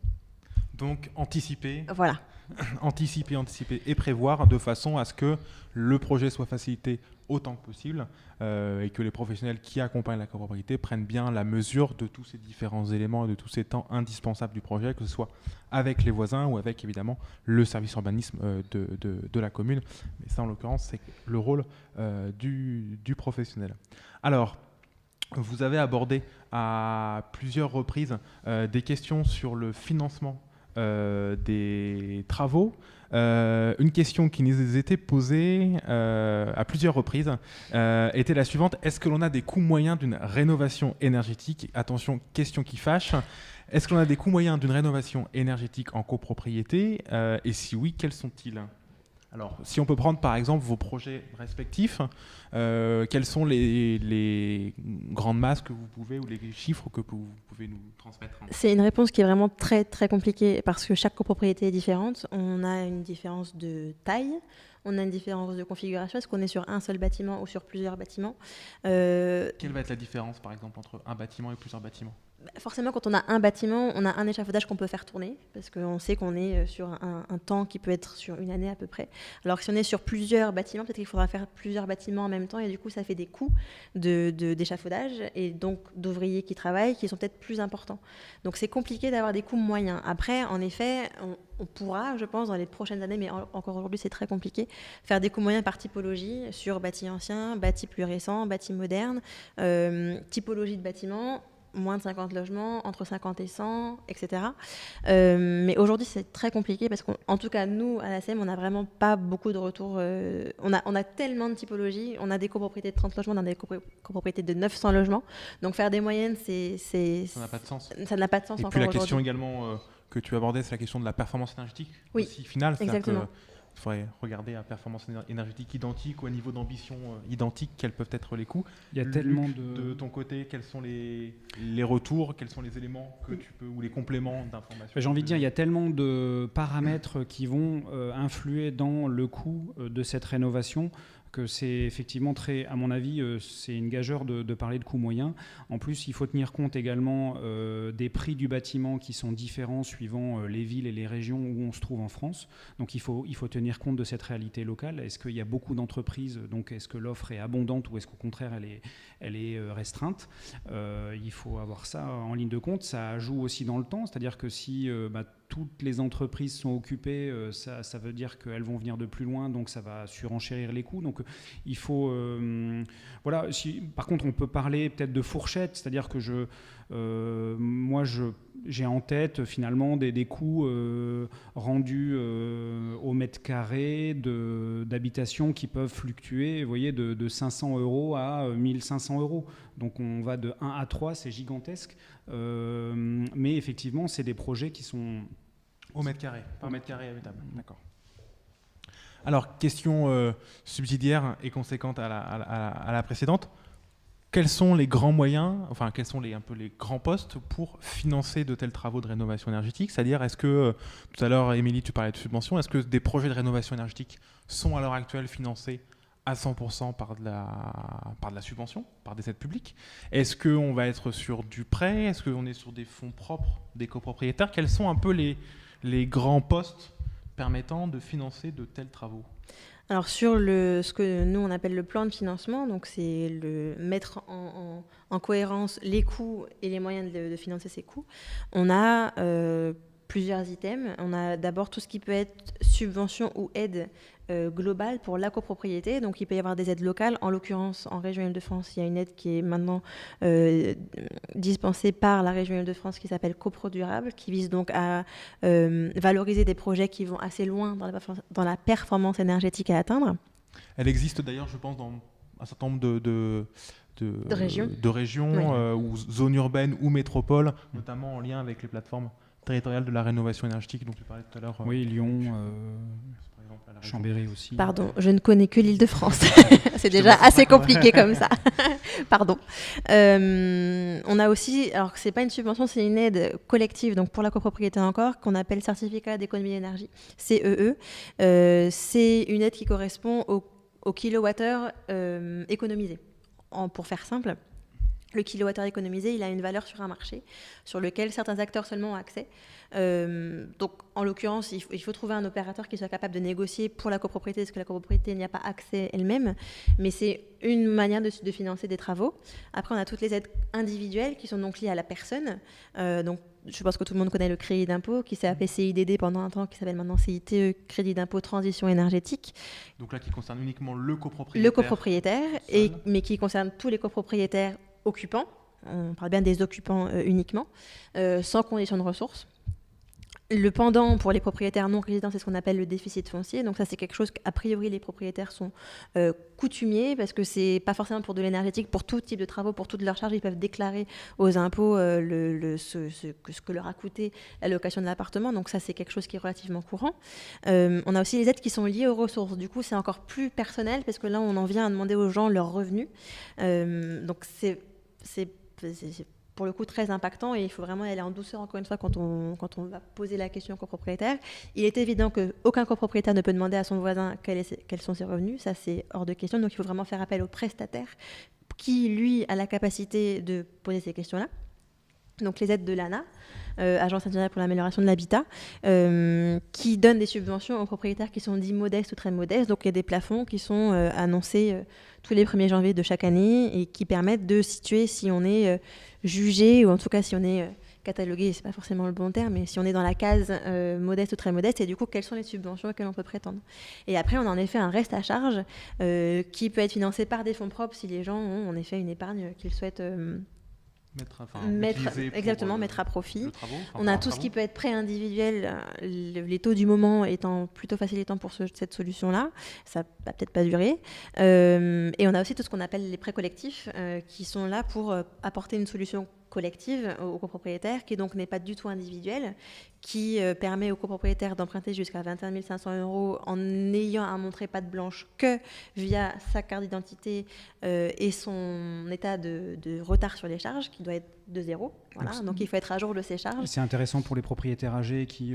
Donc anticiper. Voilà. Anticiper et prévoir de façon à ce que le projet soit facilité autant que possible et que les professionnels qui accompagnent la copropriété prennent bien la mesure de tous ces différents éléments et de tous ces temps indispensables du projet, que ce soit avec les voisins ou avec évidemment le service urbanisme de la commune. Mais ça, en l'occurrence, c'est le rôle du professionnel. Alors, vous avez abordé à plusieurs reprises des questions sur le financement des travaux. Une question qui nous était posée à plusieurs reprises était la suivante: est-ce que l'on a des coûts moyens d'une rénovation énergétique? Attention, question qui fâche. Est-ce que l'on a des coûts moyens d'une rénovation énergétique en copropriété et si oui, quels sont-ils? Alors, si on peut prendre par exemple vos projets respectifs, quelles sont les grandes masses que vous pouvez, ou les chiffres que vous pouvez nous transmettre? C'est une réponse qui est vraiment très très compliquée parce que chaque copropriété est différente. On a une différence de taille, on a une différence de configuration. Est-ce qu'on est sur un seul bâtiment ou sur plusieurs bâtiments? Quelle va être la différence par exemple entre un bâtiment et plusieurs bâtiments? Forcément, quand on a un bâtiment, on a un échafaudage qu'on peut faire tourner, parce qu'on sait qu'on est sur un temps qui peut être sur une année à peu près. Alors que si on est sur plusieurs bâtiments, peut-être qu'il faudra faire plusieurs bâtiments en même temps, et du coup, ça fait des coûts d'échafaudage, et donc d'ouvriers qui travaillent, qui sont peut-être plus importants. Donc c'est compliqué d'avoir des coûts moyens. Après, en effet, on pourra, je pense, dans les prochaines années, mais encore aujourd'hui, c'est très compliqué, faire des coûts moyens par typologie, sur bâti ancien, bâti plus récent, bâti moderne, typologie de bâtiment, moins de 50 logements, entre 50 et 100, etc. Mais aujourd'hui, c'est très compliqué parce qu'en tout cas, nous, à la SEM, on n'a vraiment pas beaucoup de retours. On a tellement de typologies. On a des copropriétés de 30 logements, on a des copropriétés de 900 logements. Donc, faire des moyennes, ça n'a pas de sens. Ça n'a pas de sens et encore puis la aujourd'hui. Question également que tu abordais, c'est la question de la performance énergétique. Oui, aussi finale. exactement. Il faudrait regarder à performance énergétique identique ou à niveau d'ambition identique, quels peuvent être les coûts. Il y a tellement de ton côté, quels sont les retours, quels sont les éléments que tu peux, ou les compléments d'informations? J'ai envie de dire, il y a tellement de paramètres qui vont influer dans le coût de cette rénovation que c'est effectivement très, à mon avis, c'est une gageure de parler de coût moyen. En plus, il faut tenir compte également des prix du bâtiment qui sont différents suivant les villes et les régions où on se trouve en France. Donc il faut tenir compte de cette réalité locale. Est-ce qu'il y a beaucoup d'entreprises, donc est-ce que l'offre est abondante ou est-ce qu'au contraire elle est restreinte? Il faut avoir ça en ligne de compte. Ça joue aussi dans le temps, c'est-à-dire que si toutes les entreprises sont occupées, ça veut dire qu'elles vont venir de plus loin, donc ça va surenchérir les coûts. Donc il faut... voilà. Par contre, on peut parler peut-être de fourchette, c'est-à-dire que j'ai en tête finalement des coûts rendus au mètre carré d'habitation qui peuvent fluctuer, vous voyez, de 500 € à 1500 €. Donc on va de 1 à 3, c'est gigantesque. Mais effectivement, c'est des projets qui sont... Au mètre carré, par mètre carré habitable. D'accord. Alors, question subsidiaire et conséquente à la précédente. Quels sont les grands moyens, enfin, quels sont un peu les grands postes pour financer de tels travaux de rénovation énergétique? C'est-à-dire, est-ce que, tout à l'heure, Émilie, tu parlais de subventions, est-ce que des projets de rénovation énergétique sont à l'heure actuelle financés à 100% par de la subvention, par des aides publiques? Est-ce qu'on va être sur du prêt? Est-ce qu'on est sur des fonds propres des copropriétaires? Quels sont un peu les grands postes permettant de financer de tels travaux? Alors sur ce que nous on appelle le plan de financement, donc c'est mettre en cohérence les coûts et les moyens de financer ces coûts, on a plusieurs items. On a d'abord tout ce qui peut être subvention ou aide globale pour la copropriété. Donc il peut y avoir des aides locales. En l'occurrence, en région Île-de-France, il y a une aide qui est maintenant dispensée par la région Île-de-France qui s'appelle CoProDurable, qui vise donc à valoriser des projets qui vont assez loin dans la performance énergétique à atteindre. Elle existe d'ailleurs, je pense, dans un certain nombre de régions oui. Ou zones urbaines ou métropoles, notamment en lien avec les plateformes territoriales de la rénovation énergétique dont tu parlais tout à l'heure. Oui, Lyon, Chambéry aussi. Pardon, je ne connais que l'Île-de-France. C'est déjà assez compliqué comme ça. Pardon. On a aussi, alors c'est pas une subvention, c'est une aide collective, donc pour la copropriété encore, qu'on appelle certificat d'économie d'énergie, CEE. C'est une aide qui correspond au kilowattheure économisé. Pour faire simple, le kilowattheure économisé, il a une valeur sur un marché sur lequel certains acteurs seulement ont accès. Donc, en l'occurrence, il faut trouver un opérateur qui soit capable de négocier pour la copropriété, parce que la copropriété n'y a pas accès elle-même. Mais c'est une manière de financer des travaux. Après, on a toutes les aides individuelles qui sont donc liées à la personne. Donc, je pense que tout le monde connaît le crédit d'impôt qui s'est appelé CIDD pendant un temps, qui s'appelle maintenant CITE, crédit d'impôt transition énergétique. Donc là, qui concerne uniquement le copropriétaire. Le copropriétaire, mais qui concerne tous les copropriétaires occupants, on parle bien des occupants uniquement, sans condition de ressources. Le pendant pour les propriétaires non résidents, c'est ce qu'on appelle le déficit foncier. Donc ça, c'est quelque chose qu'a priori les propriétaires sont coutumiers, parce que c'est pas forcément pour de l'énergétique, pour tout type de travaux, pour toutes leurs charges, ils peuvent déclarer aux impôts ce que leur a coûté la location de l'appartement. Donc ça, c'est quelque chose qui est relativement courant. On a aussi les aides qui sont liées aux ressources. Du coup, c'est encore plus personnel, parce que là, on en vient à demander aux gens leurs revenus. Donc c'est pour le coup très impactant, et il faut vraiment aller en douceur encore une fois quand on va poser la question au copropriétaire. Il est évident qu'aucun copropriétaire ne peut demander à son voisin quels sont ses revenus, ça c'est hors de question, donc il faut vraiment faire appel au prestataire qui lui a la capacité de poser ces questions-là. Donc les aides de l'ANA, Agence nationale pour l'amélioration de l'habitat, qui donne des subventions aux propriétaires qui sont dits modestes ou très modestes. Donc il y a des plafonds qui sont annoncés tous les 1er janvier de chaque année et qui permettent de situer si on est jugé, ou en tout cas si on est catalogué, c'est pas forcément le bon terme, mais si on est dans la case modeste ou très modeste, et du coup quelles sont les subventions auxquelles on peut prétendre. Et après on a en effet un reste à charge qui peut être financé par des fonds propres si les gens ont en effet une épargne qu'ils souhaitent mettre à profit. On a tout ce qui peut être prêt individuel, les taux du moment étant plutôt facilitants pour cette solution-là, ça va peut-être pas durer. Et on a aussi tout ce qu'on appelle les prêts collectifs qui sont là pour apporter une solution collective aux copropriétaires, qui donc n'est pas du tout individuelle, qui permet aux copropriétaires d'emprunter jusqu'à 21 500 € en n'ayant à montrer patte blanche que via sa carte d'identité et son état de retard sur les charges, qui doit être de 0. Voilà. Donc il faut être à jour de ses charges. C'est intéressant pour les propriétaires âgés qui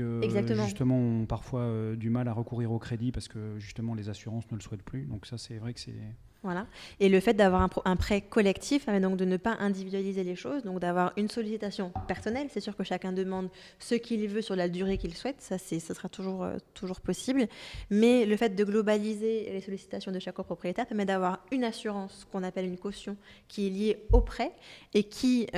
justement ont parfois du mal à recourir au crédit parce que justement les assurances ne le souhaitent plus. Donc ça, c'est vrai que c'est... Voilà. Et le fait d'avoir un prêt collectif permet donc de ne pas individualiser les choses, donc d'avoir une sollicitation personnelle. C'est sûr que chacun demande ce qu'il veut sur la durée qu'il souhaite, ça sera toujours possible. Mais le fait de globaliser les sollicitations de chaque copropriétaire permet d'avoir une assurance qu'on appelle une caution qui est liée au prêt et qui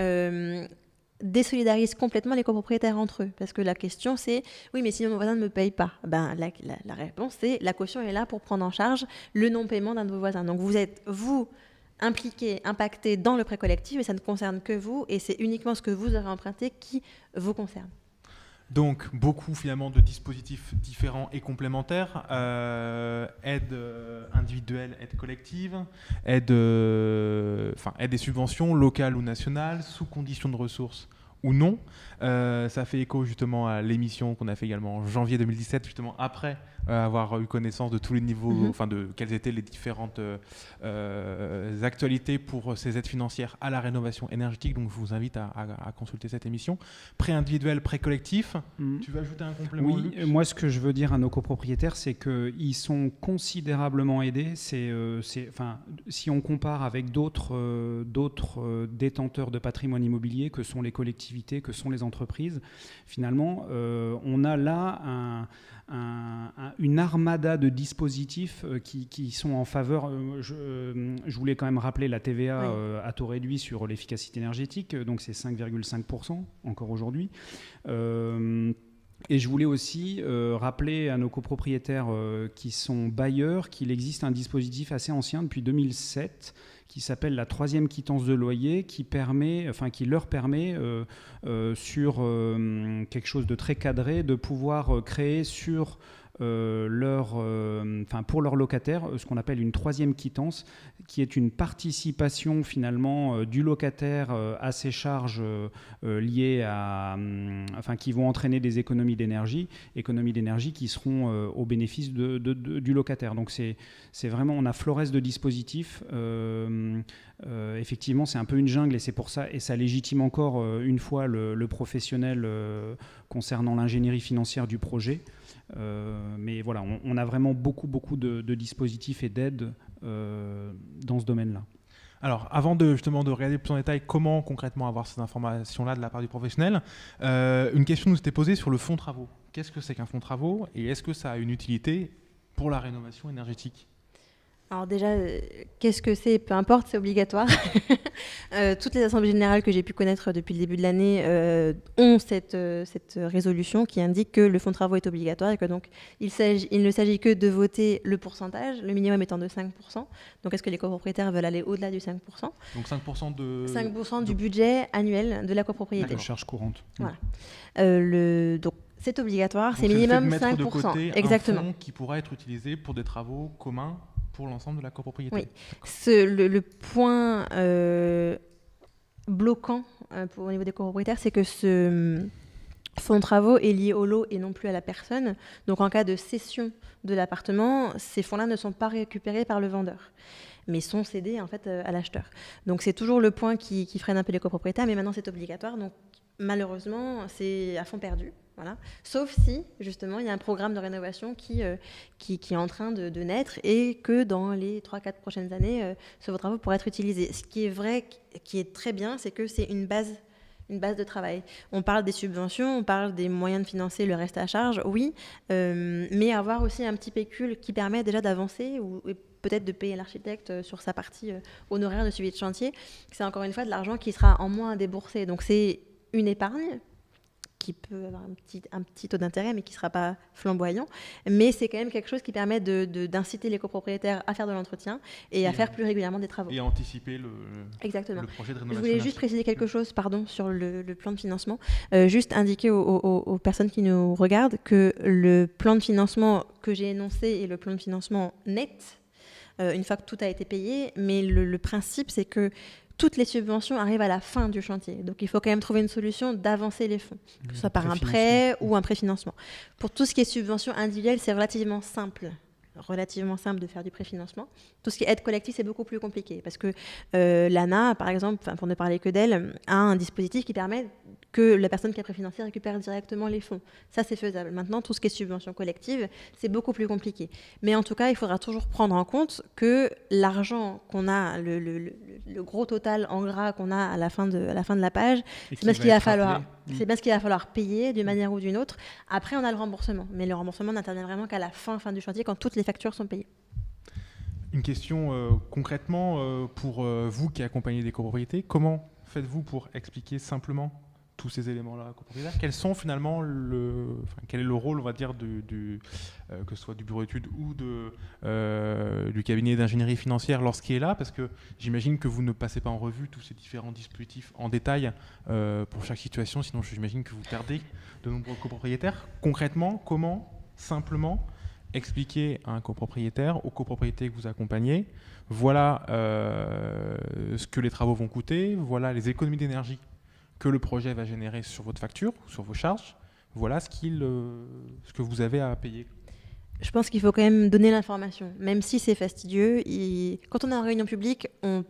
désolidarise complètement les copropriétaires entre eux. Parce que la question, c'est « oui, mais sinon mon voisin ne me paye pas ». La réponse, c'est « la caution est là pour prendre en charge le non-paiement d'un de vos voisins ». Donc vous êtes, impliqué, impacté dans le prêt collectif, mais ça ne concerne que vous, et c'est uniquement ce que vous aurez emprunté qui vous concerne. Donc, beaucoup finalement de dispositifs différents et complémentaires. Aide individuelle, aide collective, aide et subventions locales ou nationales, sous conditions de ressources ou non. Ça fait écho justement à l'émission qu'on a fait également en janvier 2017, justement après avoir eu connaissance de tous les niveaux, de quelles étaient les différentes actualités pour ces aides financières à la rénovation énergétique. Donc je vous invite à consulter cette émission. Prêt individuel, prêt collectif. Tu veux ajouter un complément? Oui, moi ce que je veux dire à nos copropriétaires, c'est qu'ils sont considérablement aidés. Si on compare avec d'autres détenteurs de patrimoine immobilier que sont les collectivités, que sont les entreprises, finalement, on a là une armada de dispositifs qui sont en faveur. Je voulais quand même rappeler la TVA à taux réduit sur l'efficacité énergétique, donc c'est 5,5% encore aujourd'hui. Et je voulais aussi rappeler à nos copropriétaires qui sont bailleurs qu'il existe un dispositif assez ancien depuis 2007 qui s'appelle la 3e quittance de loyer, qui leur permet sur quelque chose de très cadré de pouvoir créer sur pour leurs locataires ce qu'on appelle une 3e quittance, qui est une participation finalement du locataire à ses charges liées qui vont entraîner des économies d'énergie qui seront au bénéfice du locataire. Donc c'est vraiment, on a florès de dispositifs. Effectivement, c'est un peu une jungle et c'est pour ça, et ça légitime encore une fois le professionnel concernant l'ingénierie financière du projet. Mais voilà, on a vraiment beaucoup de dispositifs et d'aides dans ce domaine-là. Alors, avant de regarder plus en détail comment concrètement avoir ces informations-là de la part du professionnel, une question nous était posée sur le fonds travaux. Qu'est-ce que c'est qu'un fonds travaux et est-ce que ça a une utilité pour la rénovation énergétique ? Alors déjà, qu'est-ce que c'est ? Peu importe, c'est obligatoire. Toutes les assemblées générales que j'ai pu connaître depuis le début de l'année ont cette résolution qui indique que le fonds de travaux est obligatoire et que donc il ne s'agit que de voter le pourcentage, le minimum étant de 5%. Donc est-ce que les copropriétaires veulent aller au-delà du 5% ? Donc 5% du budget annuel de la copropriété. La charge courante. Voilà. Donc c'est obligatoire, donc c'est minimum 5%. De côté exactement. Un fonds qui pourra être utilisé pour des travaux communs pour l'ensemble de la copropriété. Oui. Le point bloquant au niveau des copropriétaires, c'est que ce fonds de travaux est lié au lot et non plus à la personne. Donc en cas de cession de l'appartement, ces fonds-là ne sont pas récupérés par le vendeur, mais sont cédés en fait à l'acheteur. Donc c'est toujours le point qui freine un peu les copropriétaires, mais maintenant c'est obligatoire. Donc malheureusement, c'est à fond perdu. Voilà. Sauf si, justement, il y a un programme de rénovation qui est en train de naître et que dans les 3-4 prochaines années, ce fonds de travaux pourra être utilisé. Ce qui est vrai, qui est très bien, c'est que c'est une base de travail. On parle des subventions, on parle des moyens de financer le reste à charge, oui, mais avoir aussi un petit pécule qui permet déjà d'avancer ou peut-être de payer l'architecte sur sa partie honoraire de suivi de chantier, c'est encore une fois de l'argent qui sera en moins à débourser. Donc c'est une épargne qui peut avoir un petit taux d'intérêt, mais qui ne sera pas flamboyant. Mais c'est quand même quelque chose qui permet d'inciter les copropriétaires à faire de l'entretien et à faire plus régulièrement des travaux. Et à anticiper le projet de rénovation. Je voulais juste préciser quelque chose sur le plan de financement. Juste indiquer aux personnes qui nous regardent que le plan de financement que j'ai énoncé est le plan de financement net, une fois que tout a été payé. Mais le principe, c'est que toutes les subventions arrivent à la fin du chantier. Donc il faut quand même trouver une solution d'avancer les fonds, que ce soit par un prêt ou un préfinancement. Pour tout ce qui est subvention individuelle, c'est relativement simple de faire du préfinancement. Tout ce qui est aide collective, c'est beaucoup plus compliqué parce que l'ANA, par exemple, pour ne parler que d'elle, a un dispositif qui permet que la personne qui a préfinancé récupère directement les fonds. Ça, c'est faisable. Maintenant, tout ce qui est subvention collective, c'est beaucoup plus compliqué. Mais en tout cas, il faudra toujours prendre en compte que l'argent qu'on a, le gros total en gras qu'on a à la fin de la page, c'est bien ce qu'il va falloir payer d'une manière ou d'une autre. Après, on a le remboursement. Mais le remboursement n'intervient vraiment qu'à la fin du chantier, quand toutes les factures sont payées. Une question concrètement pour vous qui accompagnez des copropriétés. Comment faites-vous pour expliquer simplement tous ces éléments-là copropriétaires? Quels sont finalement quel est le rôle, on va dire, que ce soit du bureau d'études ou du cabinet d'ingénierie financière lorsqu'il est là? Parce que j'imagine que vous ne passez pas en revue tous ces différents dispositifs en détail pour chaque situation, sinon j'imagine que vous perdez de nombreux copropriétaires. Concrètement, comment simplement expliquer à un copropriétaire, aux copropriétés que vous accompagnez, voilà ce que les travaux vont coûter, voilà les économies d'énergie que le projet va générer sur votre facture, sur vos charges, voilà ce que vous avez à payer. Je pense qu'il faut quand même donner l'information, même si c'est fastidieux. Quand on est en réunion publique, on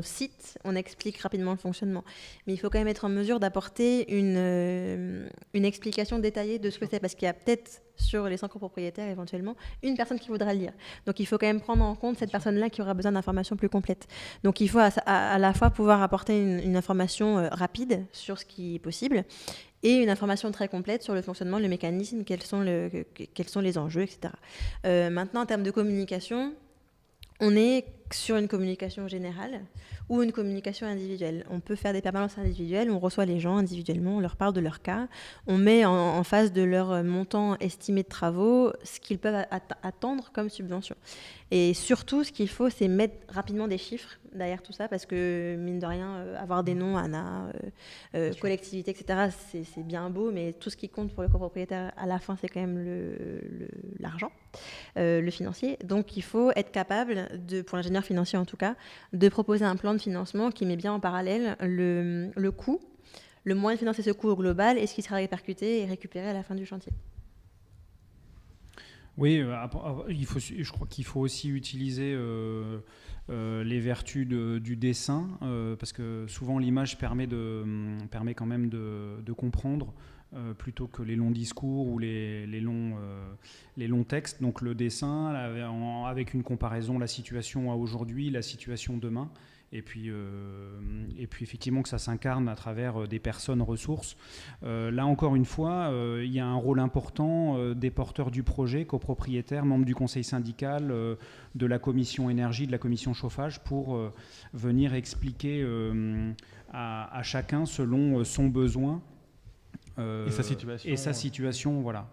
cite, on explique rapidement le fonctionnement. Mais il faut quand même être en mesure d'apporter une explication détaillée de ce que c'est, parce qu'il y a peut-être sur les 100 copropriétaires éventuellement une personne qui voudra le lire. Donc il faut quand même prendre en compte cette personne-là qui aura besoin d'informations plus complètes. Donc il faut à la fois pouvoir apporter une information rapide sur ce qui est possible et une information très complète sur le fonctionnement, le mécanisme, quels sont les enjeux, etc. Maintenant, en termes de communication, on est sur une communication générale ou une communication individuelle. On peut faire des permanences individuelles, on reçoit les gens individuellement, on leur parle de leur cas, on met en face de leur montant estimé de travaux ce qu'ils peuvent attendre comme subvention. Et surtout, ce qu'il faut, c'est mettre rapidement des chiffres derrière tout ça, parce que, mine de rien, avoir des noms, ANA, collectivité, etc., c'est bien beau, mais tout ce qui compte pour le copropriétaire, à la fin, c'est quand même l'argent, le financier. Donc, il faut être capable, pour l'ingénieur financier en tout cas, de proposer un plan de financement qui met bien en parallèle le coût, le moyen de financer ce coût au global et ce qui sera répercuté et récupéré à la fin du chantier. Oui, je crois qu'il faut aussi utiliser les vertus du dessin, parce que souvent l'image permet quand même de comprendre plutôt que les longs discours ou les longs textes. Donc le dessin, avec une comparaison, la situation à aujourd'hui, la situation demain. Et puis effectivement que ça s'incarne à travers des personnes ressources. Là encore une fois, il y a un rôle important des porteurs du projet, copropriétaires, membres du conseil syndical, de la commission énergie, de la commission chauffage, pour venir expliquer à chacun selon son besoin et sa situation, voilà.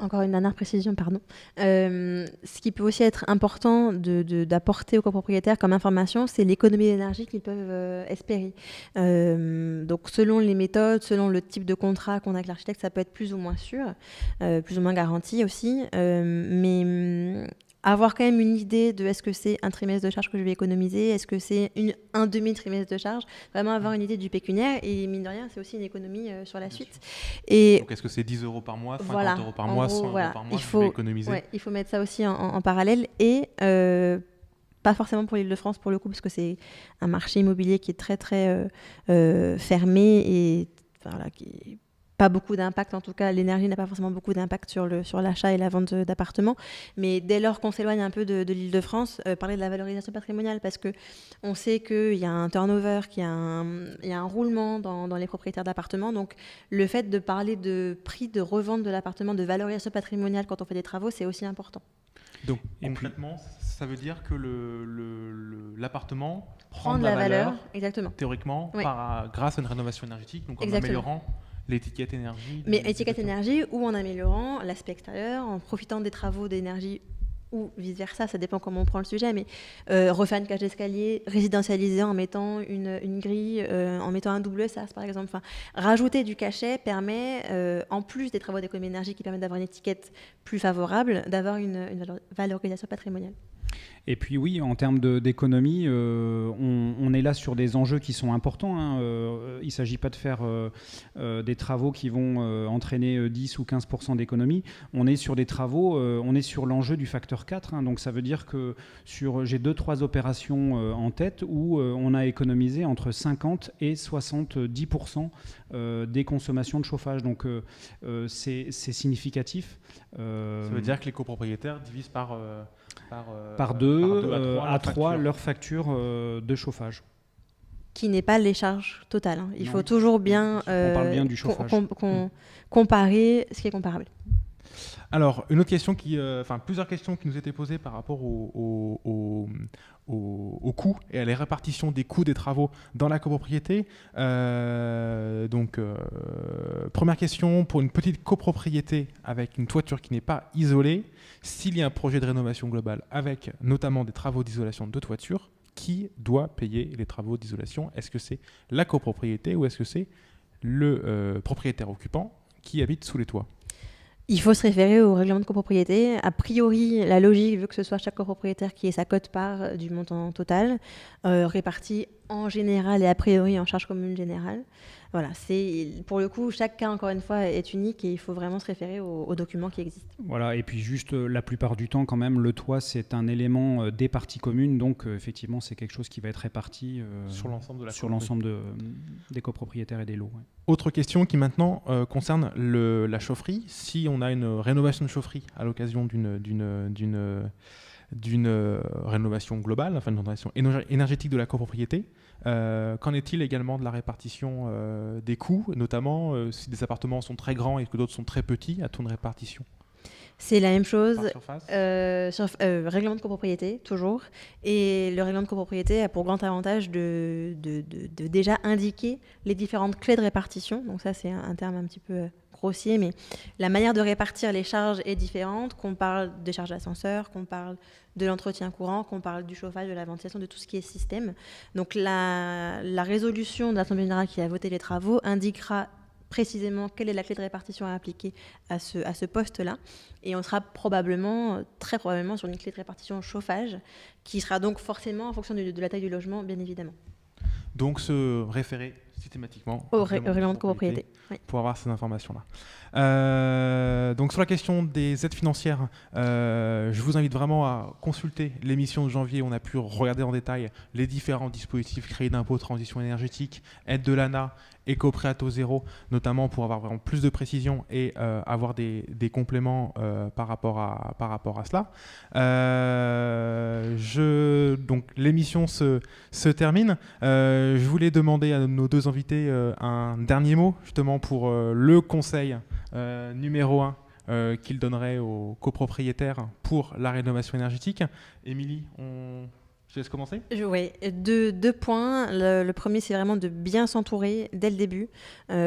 Encore une dernière précision, pardon. Ce qui peut aussi être important d'apporter aux copropriétaires comme information, c'est l'économie d'énergie qu'ils peuvent espérer. Donc selon les méthodes, selon le type de contrat qu'on a avec l'architecte, ça peut être plus ou moins sûr, plus ou moins garanti aussi. Mais avoir quand même une idée de est-ce que c'est un trimestre de charge que je vais économiser, est-ce que c'est un demi-trimestre de charge, vraiment avoir une idée du pécuniaire, et mine de rien, c'est aussi une économie sur la suite. Et donc est-ce que c'est 10 € par mois, 50 voilà, € par mois, 100 € par mois, je vais économiser. Ouais, il faut mettre ça aussi en parallèle, et pas forcément pour l'Île-de-France pour le coup, parce que c'est un marché immobilier qui est très très fermé et voilà, qui pas beaucoup d'impact, en tout cas l'énergie n'a pas forcément beaucoup d'impact sur l'achat et la vente d'appartements, mais dès lors qu'on s'éloigne un peu de l'Île-de-France, parler de la valorisation patrimoniale, parce qu'on sait qu'il y a un turnover, qu'il y a un roulement dans les propriétaires d'appartements, donc le fait de parler de prix de revente de l'appartement, de valorisation patrimoniale quand on fait des travaux, c'est aussi important. Donc concrètement, ça veut dire que l'appartement prend de la valeur, exactement. Théoriquement, oui. Grâce à une rénovation énergétique, donc en exactement. améliorant l'étiquette énergie. Mais étiquette énergie, ou en améliorant l'aspect extérieur, en profitant des travaux d'énergie, ou vice-versa, ça dépend comment on prend le sujet, mais refaire une cage d'escalier, résidentialiser en mettant une grille, en mettant un double sas par exemple. Enfin, rajouter du cachet permet, en plus des travaux d'économie d'énergie qui permettent d'avoir une étiquette plus favorable, d'avoir une valorisation patrimoniale. Et puis oui, en termes d'économie, on est là sur des enjeux qui sont importants. Il ne s'agit pas de faire des travaux qui vont entraîner 10 ou 15% d'économie. On est sur des travaux, on est sur l'enjeu du facteur 4. Donc ça veut dire que j'ai 2-3 opérations en tête où on a économisé entre 50 et 70% des consommations de chauffage. Donc c'est significatif. Ça veut dire que les copropriétaires divisent par 2 à 3 leur facture de chauffage. Qui n'est pas les charges totales. Il faut toujours bien, on parle bien du chauffage. Comparer ce qui est comparable. Alors, une autre question plusieurs questions qui nous étaient posées par rapport au coût et à la répartition des coûts des travaux dans la copropriété. Première question, pour une petite copropriété avec une toiture qui n'est pas isolée, s'il y a un projet de rénovation globale avec notamment des travaux d'isolation de toiture, qui doit payer les travaux d'isolation? Est-ce que c'est la copropriété ou est-ce que c'est le propriétaire occupant qui habite sous les toits? Il faut se référer au règlement de copropriété. A priori, la logique veut que ce soit chaque copropriétaire qui ait sa quote-part du montant total, répartie en général et a priori en charge commune générale. Voilà, pour le coup, chaque cas, encore une fois, est unique et il faut vraiment se référer aux documents qui existent. Voilà, et puis juste, la plupart du temps, quand même, le toit, c'est un élément des parties communes, donc effectivement, c'est quelque chose qui va être réparti sur l'ensemble des copropriétaires et des lots. Ouais. Autre question qui maintenant concerne la chaufferie. Si on a une rénovation de chaufferie à l'occasion d'une rénovation globale, enfin une rénovation énergétique de la copropriété, qu'en est-il également de la répartition des coûts, notamment si des appartements sont très grands et que d'autres sont très petits, à une répartition? C'est la même chose, règlement de copropriété, toujours. Et le règlement de copropriété a pour grand avantage de déjà indiquer les différentes clés de répartition. Donc ça, c'est un terme un petit peu grossier, mais la manière de répartir les charges est différente, qu'on parle des charges d'ascenseur, qu'on parle de l'entretien courant, qu'on parle du chauffage, de la ventilation, de tout ce qui est système. Donc la résolution de l'Assemblée générale qui a voté les travaux indiquera précisément quelle est la clé de répartition à appliquer à ce poste-là. Et on sera très probablement sur une clé de répartition chauffage qui sera donc forcément en fonction de la taille du logement, bien évidemment. Donc se référer systématiquement au règlement de copropriété pour avoir ces informations-là. Donc sur la question des aides financières, je vous invite vraiment à consulter l'émission de janvier. On a pu regarder en détail les différents dispositifs, crédit d'impôt, transition énergétique, aide de l'ANA, éco-prêt à taux zéro, notamment pour avoir vraiment plus de précision et avoir des compléments par rapport à cela. Donc l'émission se termine. Je voulais demander à nos deux invités un dernier mot, justement pour le conseil numéro 1 qu'ils donneraient aux copropriétaires pour la rénovation énergétique. Émilie, je laisse commencer. Oui, deux points. Le premier, c'est vraiment de bien s'entourer dès le début,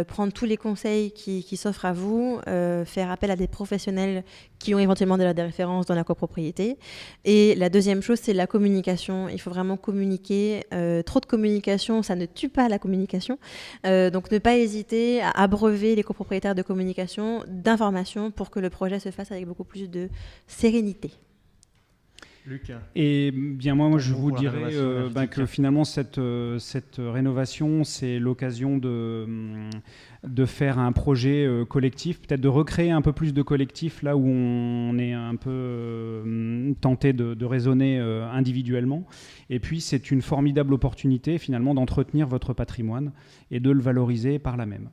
prendre tous les conseils qui s'offrent à vous, faire appel à des professionnels qui ont éventuellement des références dans la copropriété. Et la deuxième chose, c'est la communication. Il faut vraiment communiquer. Trop de communication, ça ne tue pas la communication. Donc ne pas hésiter à abreuver les copropriétaires de communication, d'informations pour que le projet se fasse avec beaucoup plus de sérénité. Luc. Et bien moi je vous dirais que finalement cette rénovation, c'est l'occasion de faire un projet collectif, peut-être de recréer un peu plus de collectif là où on est un peu tenté de raisonner individuellement. Et puis c'est une formidable opportunité finalement d'entretenir votre patrimoine et de le valoriser par là même.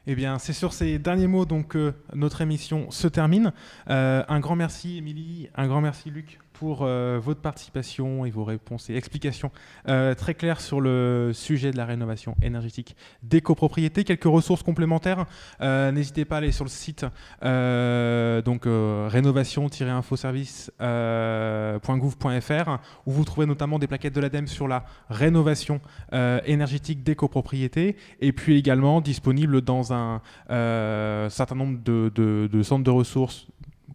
Eh bien, c'est sur ces derniers mots donc notre émission se termine. Un grand merci Émilie, un grand merci Luc pour votre participation et vos réponses et explications très claires sur le sujet de la rénovation énergétique des copropriétés. Quelques ressources complémentaires, n'hésitez pas à aller sur le site rénovation-infoservice.gouv.fr où vous trouvez notamment des plaquettes de l'ADEME sur la rénovation énergétique des copropriétés et puis également disponible dans un certain nombre de centres de ressources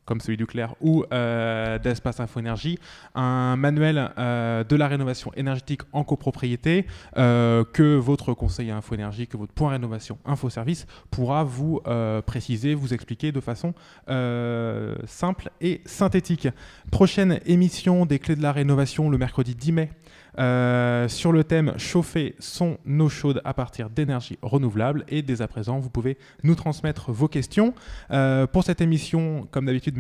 comme celui du Clair ou d'Espace Info Énergie, un manuel de la rénovation énergétique en copropriété que votre conseiller Info Énergie, que votre point rénovation Info Service pourra vous préciser, vous expliquer de façon simple et synthétique. Prochaine émission des clés de la rénovation le mercredi 10 mai. Sur le thème chauffer son eau chaude à partir d'énergie renouvelable, et dès à présent vous pouvez nous transmettre vos questions. Pour cette émission, comme d'habitude,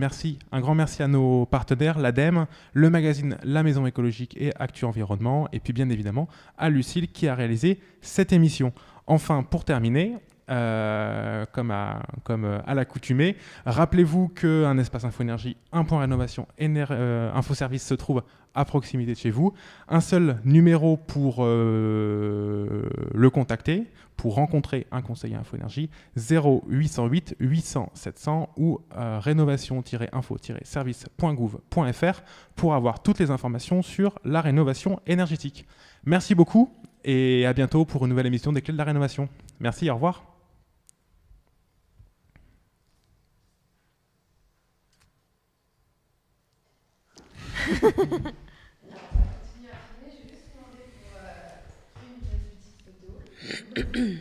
un grand merci à nos partenaires, l'ADEME, le magazine La Maison Écologique et Actu Environnement, et puis bien évidemment à Lucille qui a réalisé cette émission. Enfin, pour terminer, comme à l'accoutumée, rappelez-vous qu'un espace Info Énergie, un point rénovation Info Service se trouve à proximité de chez vous. Un seul numéro pour le contacter, pour rencontrer un conseiller Info Énergie, 0808 800 700 ou rénovation-info-service.gouv.fr pour avoir toutes les informations sur la rénovation énergétique. Merci beaucoup et à bientôt pour une nouvelle émission des Clés de la Rénovation. Merci, au revoir. Je vais juste demander pour une petite photo.